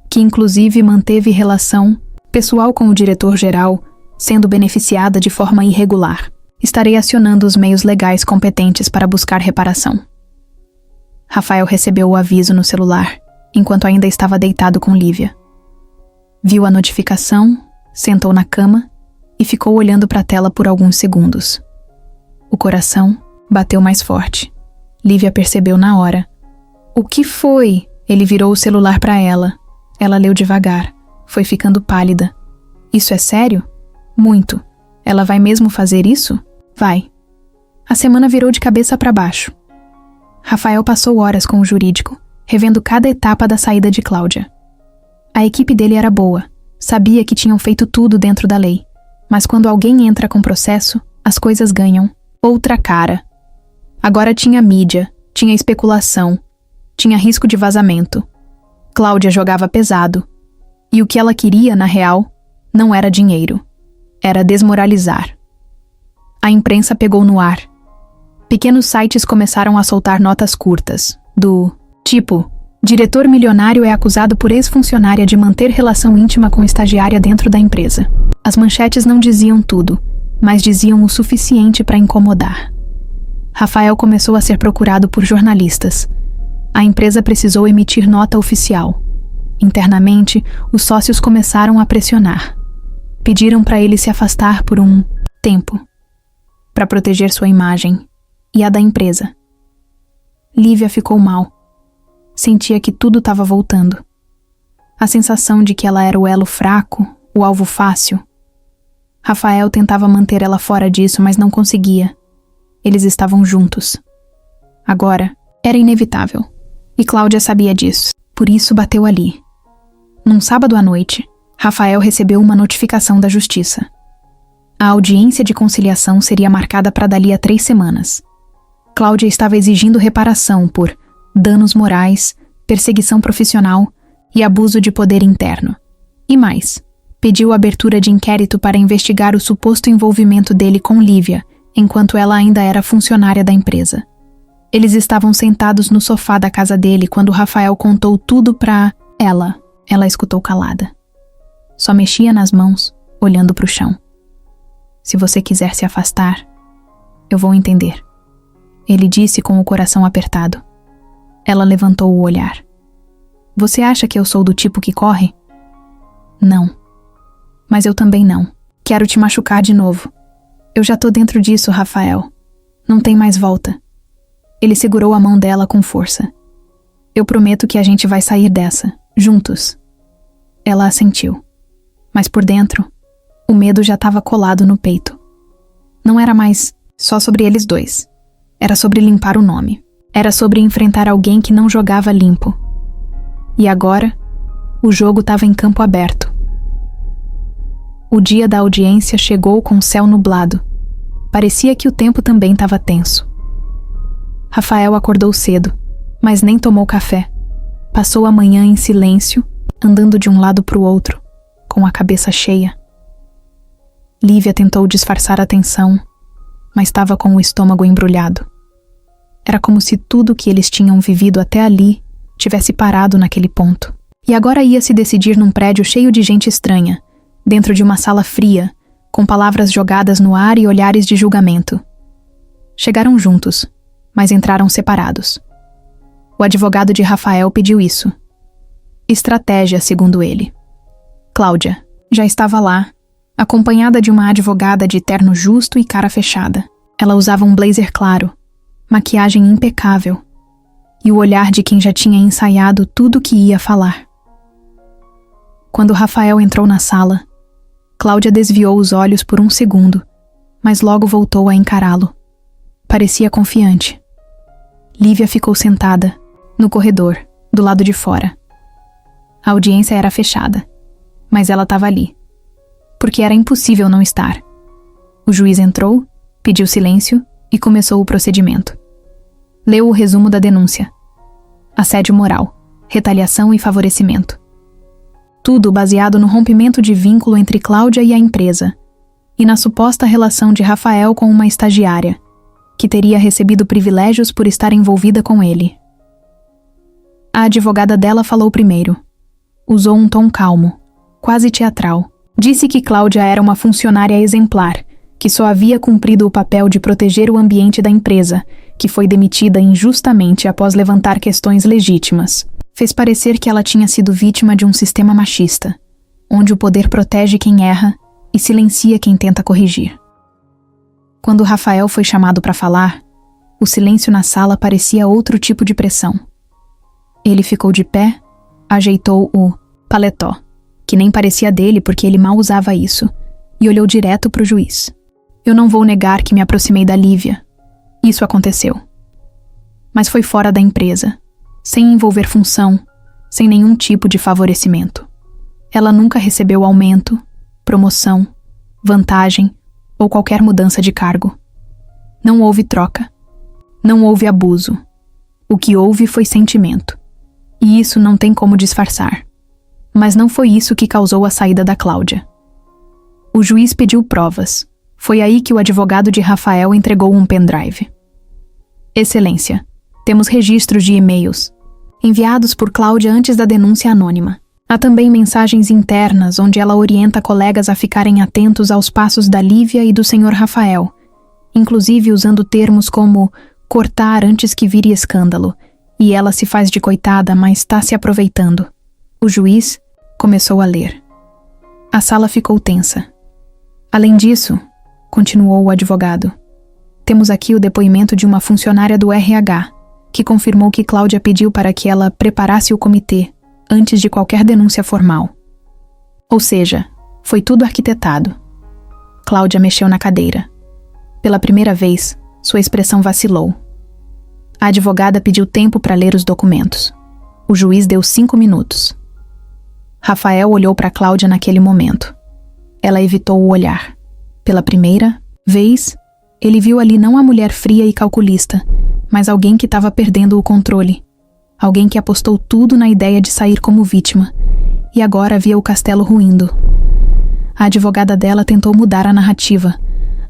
que inclusive manteve relação pessoal com o diretor-geral, sendo beneficiada de forma irregular. Estarei acionando os meios legais competentes para buscar reparação. Rafael recebeu o aviso no celular, enquanto ainda estava deitado com Lívia. Viu a notificação, sentou na cama e ficou olhando para a tela por alguns segundos. O coração bateu mais forte. Lívia percebeu na hora. O que foi? Ele virou o celular para ela. Ela leu devagar. Foi ficando pálida. Isso é sério? Muito. Ela vai mesmo fazer isso? Vai. A semana virou de cabeça para baixo. Rafael passou horas com o jurídico, revendo cada etapa da saída de Cláudia. A equipe dele era boa. Sabia que tinham feito tudo dentro da lei. Mas quando alguém entra com processo, as coisas ganham outra cara. Agora tinha mídia, tinha especulação, tinha risco de vazamento. Cláudia jogava pesado. E o que ela queria, na real, não era dinheiro. Era desmoralizar. A imprensa pegou no ar. Pequenos sites começaram a soltar notas curtas, do tipo: diretor milionário é acusado por ex-funcionária de manter relação íntima com estagiária dentro da empresa. As manchetes não diziam tudo, mas diziam o suficiente para incomodar. Rafael começou a ser procurado por jornalistas. A empresa precisou emitir nota oficial. Internamente, os sócios começaram a pressionar. Pediram para ele se afastar por um tempo, para proteger sua imagem e a da empresa. Lívia ficou mal. Sentia que tudo estava voltando. A sensação de que ela era o elo fraco, o alvo fácil. Rafael tentava manter ela fora disso, mas não conseguia. Eles estavam juntos. Agora, era inevitável. E Cláudia sabia disso. Por isso bateu ali. Num sábado à noite, Rafael recebeu uma notificação da justiça. A audiência de conciliação seria marcada para dali a 3 semanas. Cláudia estava exigindo reparação por danos morais, perseguição profissional e abuso de poder interno. E mais, pediu abertura de inquérito para investigar o suposto envolvimento dele com Lívia, enquanto ela ainda era funcionária da empresa. Eles estavam sentados no sofá da casa dele quando Rafael contou tudo para ela. Ela escutou calada. Só mexia nas mãos, olhando para o chão. Se você quiser se afastar, eu vou entender. Ele disse com o coração apertado. Ela levantou o olhar. Você acha que eu sou do tipo que corre? Não. Mas eu também não. Quero te machucar de novo. Eu já tô dentro disso, Rafael. Não tem mais volta. Ele segurou a mão dela com força. Eu prometo que a gente vai sair dessa, juntos. Ela assentiu. Mas por dentro, o medo já estava colado no peito. Não era mais só sobre eles dois. Era sobre limpar o nome. Era sobre enfrentar alguém que não jogava limpo. E agora, o jogo estava em campo aberto. O dia da audiência chegou com o céu nublado. Parecia que o tempo também estava tenso. Rafael acordou cedo, mas nem tomou café. Passou a manhã em silêncio, andando de um lado para o outro, com a cabeça cheia. Lívia tentou disfarçar a tensão, mas estava com o estômago embrulhado. Era como se tudo que eles tinham vivido até ali tivesse parado naquele ponto. E agora ia se decidir num prédio cheio de gente estranha, dentro de uma sala fria, com palavras jogadas no ar e olhares de julgamento. Chegaram juntos, mas entraram separados. O advogado de Rafael pediu isso. Estratégia, segundo ele. Cláudia já estava lá, acompanhada de uma advogada de terno justo e cara fechada. Ela usava um blazer claro, maquiagem impecável e o olhar de quem já tinha ensaiado tudo o que ia falar. Quando Rafael entrou na sala, Cláudia desviou os olhos por um segundo, mas logo voltou a encará-lo. Parecia confiante. Lívia ficou sentada, no corredor, do lado de fora. A audiência era fechada, mas ela estava ali, porque era impossível não estar. O juiz entrou, pediu silêncio e começou o procedimento. Leu o resumo da denúncia. Assédio moral, retaliação e favorecimento. Tudo baseado no rompimento de vínculo entre Cláudia e a empresa, e na suposta relação de Rafael com uma estagiária, que teria recebido privilégios por estar envolvida com ele. A advogada dela falou primeiro. Usou um tom calmo, quase teatral. Disse que Cláudia era uma funcionária exemplar, que só havia cumprido o papel de proteger o ambiente da empresa, que foi demitida injustamente após levantar questões legítimas. Fez parecer que ela tinha sido vítima de um sistema machista, onde o poder protege quem erra e silencia quem tenta corrigir. Quando Rafael foi chamado para falar, o silêncio na sala parecia outro tipo de pressão. Ele ficou de pé, ajeitou o paletó, que nem parecia dele porque ele mal usava isso, e olhou direto para o juiz. Eu não vou negar que me aproximei da Lívia. Isso aconteceu. Mas foi fora da empresa, sem envolver função, sem nenhum tipo de favorecimento. Ela nunca recebeu aumento, promoção, vantagem ou qualquer mudança de cargo. Não houve troca. Não houve abuso. O que houve foi sentimento. E isso não tem como disfarçar. Mas não foi isso que causou a saída da Cláudia. O juiz pediu provas. Foi aí que o advogado de Rafael entregou um pendrive. Excelência, temos registros de e-mails enviados por Cláudia antes da denúncia anônima. Há também mensagens internas onde ela orienta colegas a ficarem atentos aos passos da Lívia e do Sr. Rafael, inclusive usando termos como cortar antes que vire escândalo, e ela se faz de coitada, mas está se aproveitando. O juiz começou a ler. A sala ficou tensa. Além disso, continuou o advogado, temos aqui o depoimento de uma funcionária do RH, que confirmou que Cláudia pediu para que ela preparasse o comitê antes de qualquer denúncia formal. Ou seja, foi tudo arquitetado. Cláudia mexeu na cadeira. Pela primeira vez, sua expressão vacilou. A advogada pediu tempo para ler os documentos. O juiz deu 5 minutos. Rafael olhou para Cláudia naquele momento. Ela evitou o olhar. Pela primeira vez, ele viu ali não a mulher fria e calculista, mas alguém que estava perdendo o controle. Alguém que apostou tudo na ideia de sair como vítima, e agora via o castelo ruindo. A advogada dela tentou mudar a narrativa,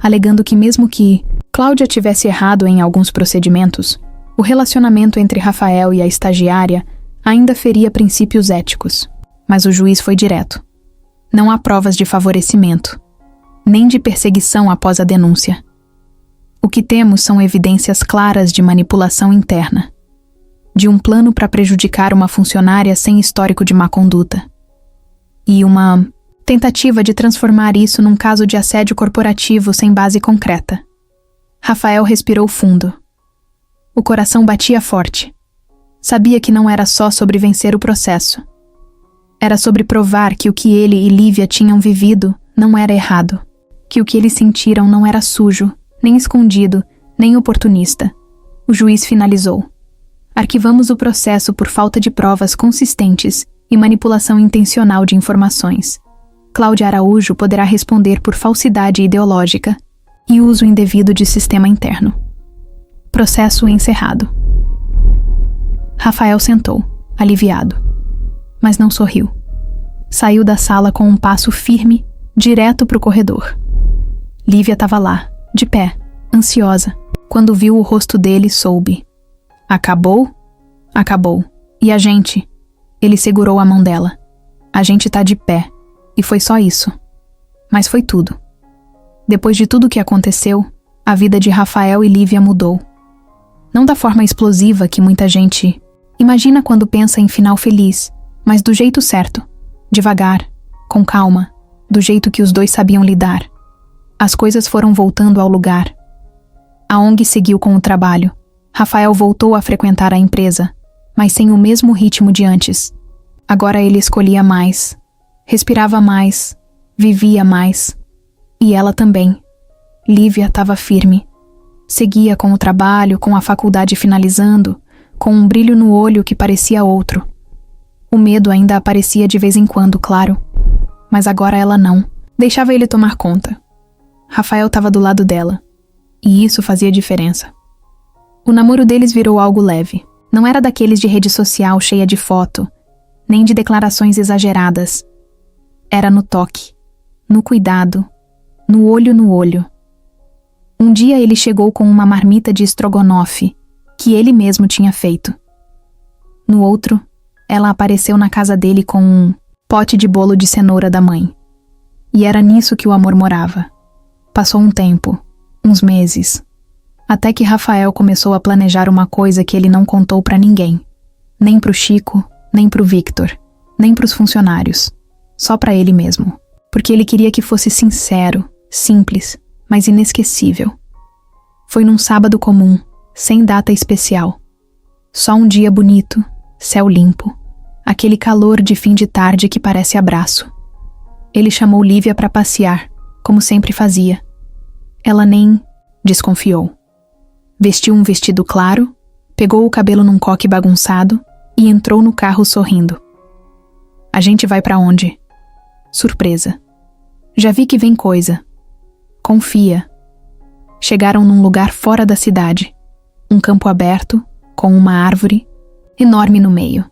alegando que mesmo que Cláudia tivesse errado em alguns procedimentos, o relacionamento entre Rafael e a estagiária ainda feria princípios éticos. Mas o juiz foi direto. Não há provas de favorecimento, nem de perseguição após a denúncia. O que temos são evidências claras de manipulação interna, de um plano para prejudicar uma funcionária sem histórico de má conduta, e uma tentativa de transformar isso num caso de assédio corporativo sem base concreta. Rafael respirou fundo. O coração batia forte. Sabia que não era só sobre vencer o processo. Era sobre provar que o que ele e Lívia tinham vivido não era errado, que o que eles sentiram não era sujo, nem escondido, nem oportunista. O juiz finalizou. Arquivamos o processo por falta de provas consistentes e manipulação intencional de informações. Cláudia Araújo poderá responder por falsidade ideológica e uso indevido de sistema interno. Processo encerrado. Rafael sentou, aliviado, mas não sorriu. Saiu da sala com um passo firme, direto para o corredor. Lívia estava lá, de pé, ansiosa. Quando viu o rosto dele, soube. Acabou? Acabou. E a gente? Ele segurou a mão dela. A gente tá de pé. E foi só isso. Mas foi tudo. Depois de tudo que aconteceu, a vida de Rafael e Lívia mudou. Não da forma explosiva que muita gente imagina quando pensa em final feliz, mas do jeito certo. Devagar, com calma, do jeito que os dois sabiam lidar. As coisas foram voltando ao lugar. A ONG seguiu com o trabalho. Rafael voltou a frequentar a empresa, mas sem o mesmo ritmo de antes. Agora ele escolhia mais, respirava mais, vivia mais. E ela também. Lívia estava firme. Seguia com o trabalho, com a faculdade finalizando, com um brilho no olho que parecia outro. O medo ainda aparecia de vez em quando, claro. Mas agora ela não. Deixava ele tomar conta. Rafael estava do lado dela. E isso fazia diferença. O namoro deles virou algo leve. Não era daqueles de rede social cheia de foto, nem de declarações exageradas. Era no toque, no cuidado, no olho no olho. Um dia ele chegou com uma marmita de estrogonofe, que ele mesmo tinha feito. No outro, ela apareceu na casa dele com um pote de bolo de cenoura da mãe. E era nisso que o amor morava. Passou um tempo, uns meses, até que Rafael começou a planejar uma coisa que ele não contou pra ninguém. Nem pro Chico, nem pro Victor, nem pros funcionários. Só pra ele mesmo. Porque ele queria que fosse sincero, simples, mas inesquecível. Foi num sábado comum, sem data especial. Só um dia bonito, céu limpo, aquele calor de fim de tarde que parece abraço. Ele chamou Lívia pra passear, como sempre fazia. Ela nem desconfiou. Vestiu um vestido claro, pegou o cabelo num coque bagunçado e entrou no carro sorrindo. A gente vai pra onde? Surpresa. Já vi que vem coisa. Confia. Chegaram num lugar fora da cidade. Um campo aberto, com uma árvore enorme no meio.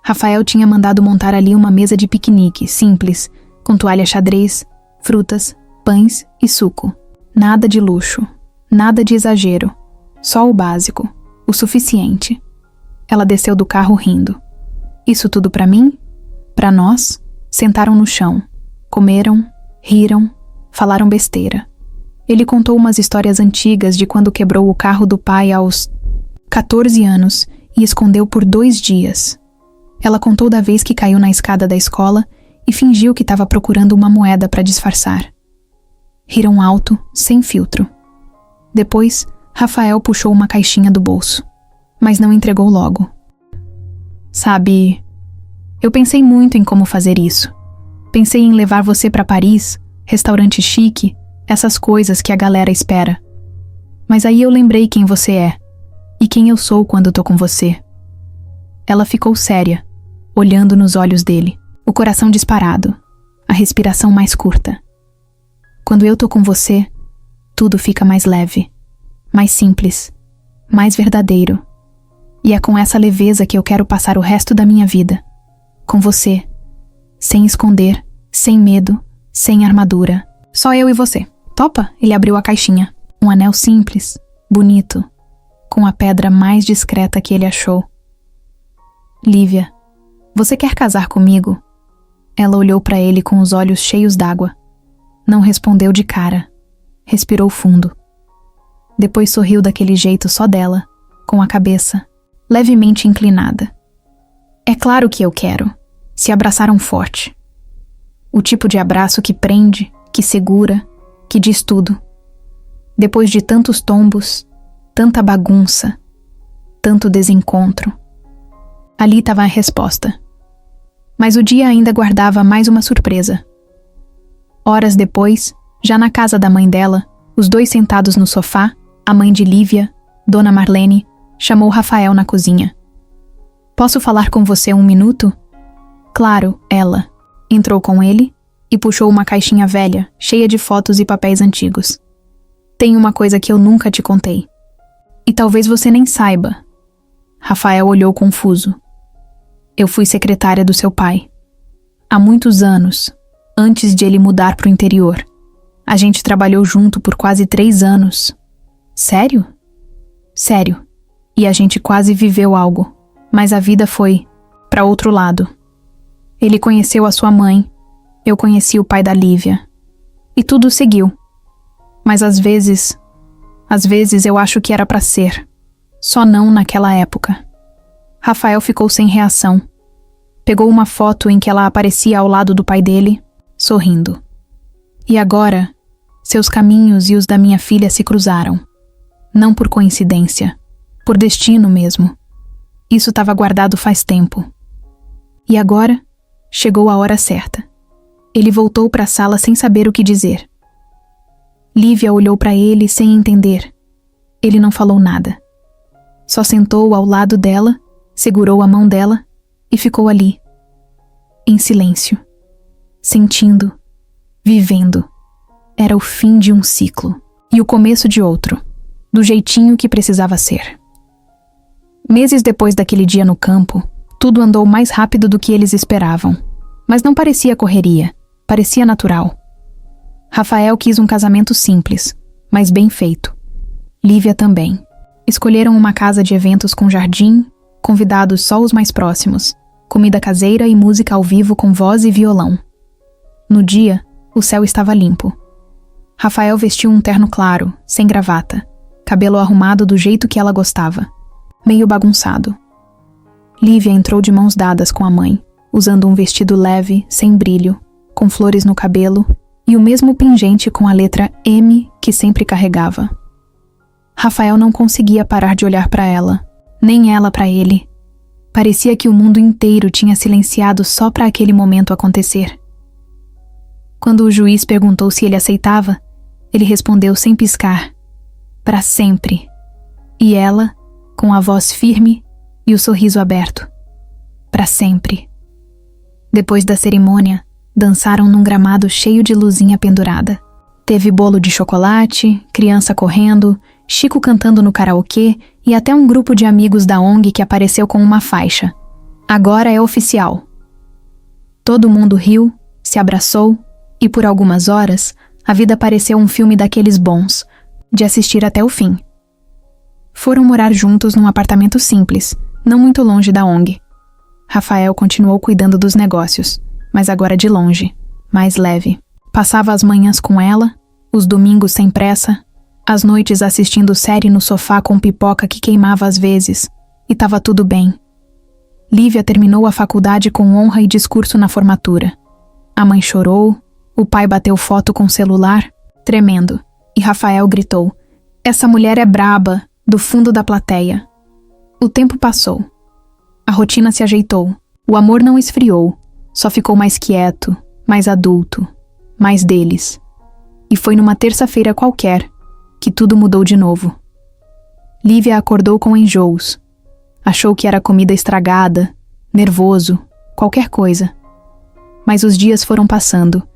Rafael tinha mandado montar ali uma mesa de piquenique, simples, com toalha xadrez, frutas, pães e suco. Nada de luxo, nada de exagero. Só o básico, o suficiente. Ela desceu do carro rindo. Isso tudo pra mim? Para nós, sentaram no chão, comeram, riram, falaram besteira. Ele contou umas histórias antigas de quando quebrou o carro do pai aos 14 anos e escondeu por 2 dias. Ela contou da vez que caiu na escada da escola e fingiu que estava procurando uma moeda para disfarçar. Riram alto, sem filtro. Depois, Rafael puxou uma caixinha do bolso, mas não entregou logo. Sabe, eu pensei muito em como fazer isso. Pensei em levar você para Paris, restaurante chique, essas coisas que a galera espera. Mas aí eu lembrei quem você é e quem eu sou quando tô com você. Ela ficou séria, olhando nos olhos dele, o coração disparado, a respiração mais curta. Quando eu tô com você, tudo fica mais leve, mais simples, mais verdadeiro. E é com essa leveza que eu quero passar o resto da minha vida. Com você. Sem esconder, sem medo, sem armadura. Só eu e você. Topa? Ele abriu a caixinha. Um anel simples, bonito, com a pedra mais discreta que ele achou. Lívia, você quer casar comigo? Ela olhou para ele com os olhos cheios d'água. Não respondeu de cara. Respirou fundo. Depois sorriu daquele jeito só dela, com a cabeça levemente inclinada. É claro que eu quero. Se abraçaram forte. O tipo de abraço que prende, que segura, que diz tudo. Depois de tantos tombos, tanta bagunça, tanto desencontro. Ali estava a resposta. Mas o dia ainda guardava mais uma surpresa. Horas depois, já na casa da mãe dela, os dois sentados no sofá, a mãe de Lívia, Dona Marlene, chamou Rafael na cozinha. Posso falar com você 1 minuto? Claro, ela. Entrou com ele e puxou uma caixinha velha, cheia de fotos e papéis antigos. Tem uma coisa que eu nunca te contei. E talvez você nem saiba. Rafael olhou confuso. Eu fui secretária do seu pai. Há muitos anos, antes de ele mudar para o interior. A gente trabalhou junto por quase 3 anos. Sério? Sério. E a gente quase viveu algo. Mas a vida foi para outro lado. Ele conheceu a sua mãe. Eu conheci o pai da Lívia. E tudo seguiu. Mas às vezes eu acho que era para ser. Só não naquela época. Rafael ficou sem reação. Pegou uma foto em que ela aparecia ao lado do pai dele, sorrindo. E agora, seus caminhos e os da minha filha se cruzaram. Não por coincidência, por destino mesmo. Isso estava guardado faz tempo. E agora, chegou a hora certa. Ele voltou para a sala sem saber o que dizer. Lívia olhou para ele sem entender. Ele não falou nada. Só sentou ao lado dela, segurou a mão dela e ficou ali, em silêncio, sentindo, vivendo. Era o fim de um ciclo e o começo de outro, do jeitinho que precisava ser. Meses depois daquele dia no campo, tudo andou mais rápido do que eles esperavam. Mas não parecia correria, parecia natural. Rafael quis um casamento simples, mas bem feito. Lívia também. Escolheram uma casa de eventos com jardim, convidados só os mais próximos, comida caseira e música ao vivo com voz e violão. No dia, o céu estava limpo. Rafael vestiu um terno claro, sem gravata, cabelo arrumado do jeito que ela gostava, meio bagunçado. Lívia entrou de mãos dadas com a mãe, usando um vestido leve, sem brilho, com flores no cabelo e o mesmo pingente com a letra M que sempre carregava. Rafael não conseguia parar de olhar para ela, nem ela para ele. Parecia que o mundo inteiro tinha silenciado só para aquele momento acontecer. Quando o juiz perguntou se ele aceitava, ele respondeu sem piscar: "Para sempre." E ela, com a voz firme e o sorriso aberto: "Para sempre." Depois da cerimônia, dançaram num gramado cheio de luzinha pendurada. Teve bolo de chocolate, criança correndo, Chico cantando no karaokê e até um grupo de amigos da ONG que apareceu com uma faixa. Agora é oficial. Todo mundo riu, se abraçou e por algumas horas a vida pareceu um filme daqueles bons, de assistir até o fim. Foram morar juntos num apartamento simples, não muito longe da ONG. Rafael continuou cuidando dos negócios, mas agora de longe, mais leve. Passava as manhãs com ela, os domingos sem pressa, as noites assistindo série no sofá com pipoca que queimava às vezes, e tava tudo bem. Lívia terminou a faculdade com honra e discurso na formatura. A mãe chorou, o pai bateu foto com o celular, tremendo, e Rafael gritou: "Essa mulher é braba", do fundo da plateia. O tempo passou. A rotina se ajeitou. O amor não esfriou, só ficou mais quieto, mais adulto, mais deles. E foi numa terça-feira qualquer que tudo mudou de novo. Lívia acordou com enjoos. Achou que era comida estragada, nervoso, qualquer coisa. Mas os dias foram passando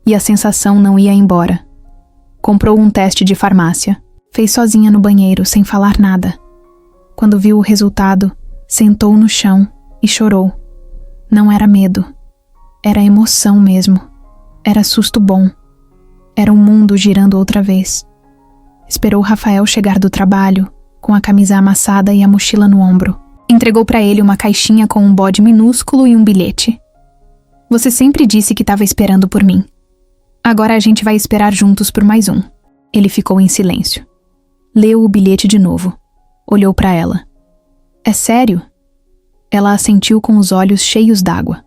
e a sensação não ia embora. Comprou um teste de farmácia. Fez sozinha no banheiro, sem falar nada. Quando viu o resultado, sentou no chão e chorou. Não era medo. Era emoção mesmo. Era susto bom. Era o mundo girando outra vez. Esperou Rafael chegar do trabalho, com a camisa amassada e a mochila no ombro. Entregou para ele uma caixinha com um bode minúsculo e um bilhete. "Você sempre disse que estava esperando por mim. Agora a gente vai esperar juntos por mais um." Ele ficou em silêncio. Leu o bilhete de novo. Olhou para ela. "É sério?" Ela assentiu com os olhos cheios d'água.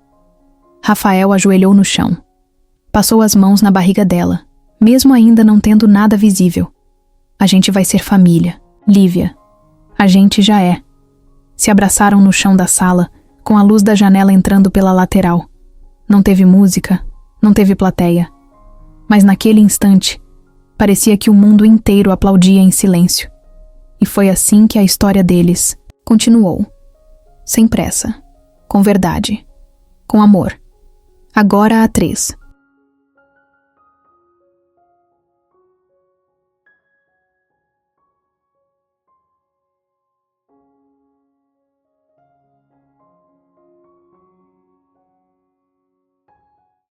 Rafael ajoelhou no chão. Passou as mãos na barriga dela, mesmo ainda não tendo nada visível. "A gente vai ser família, Lívia. A gente já é." Se abraçaram no chão da sala, com a luz da janela entrando pela lateral. Não teve música, não teve plateia. Mas naquele instante, parecia que o mundo inteiro aplaudia em silêncio. E foi assim que a história deles continuou. Sem pressa, com verdade, com amor. Agora a três.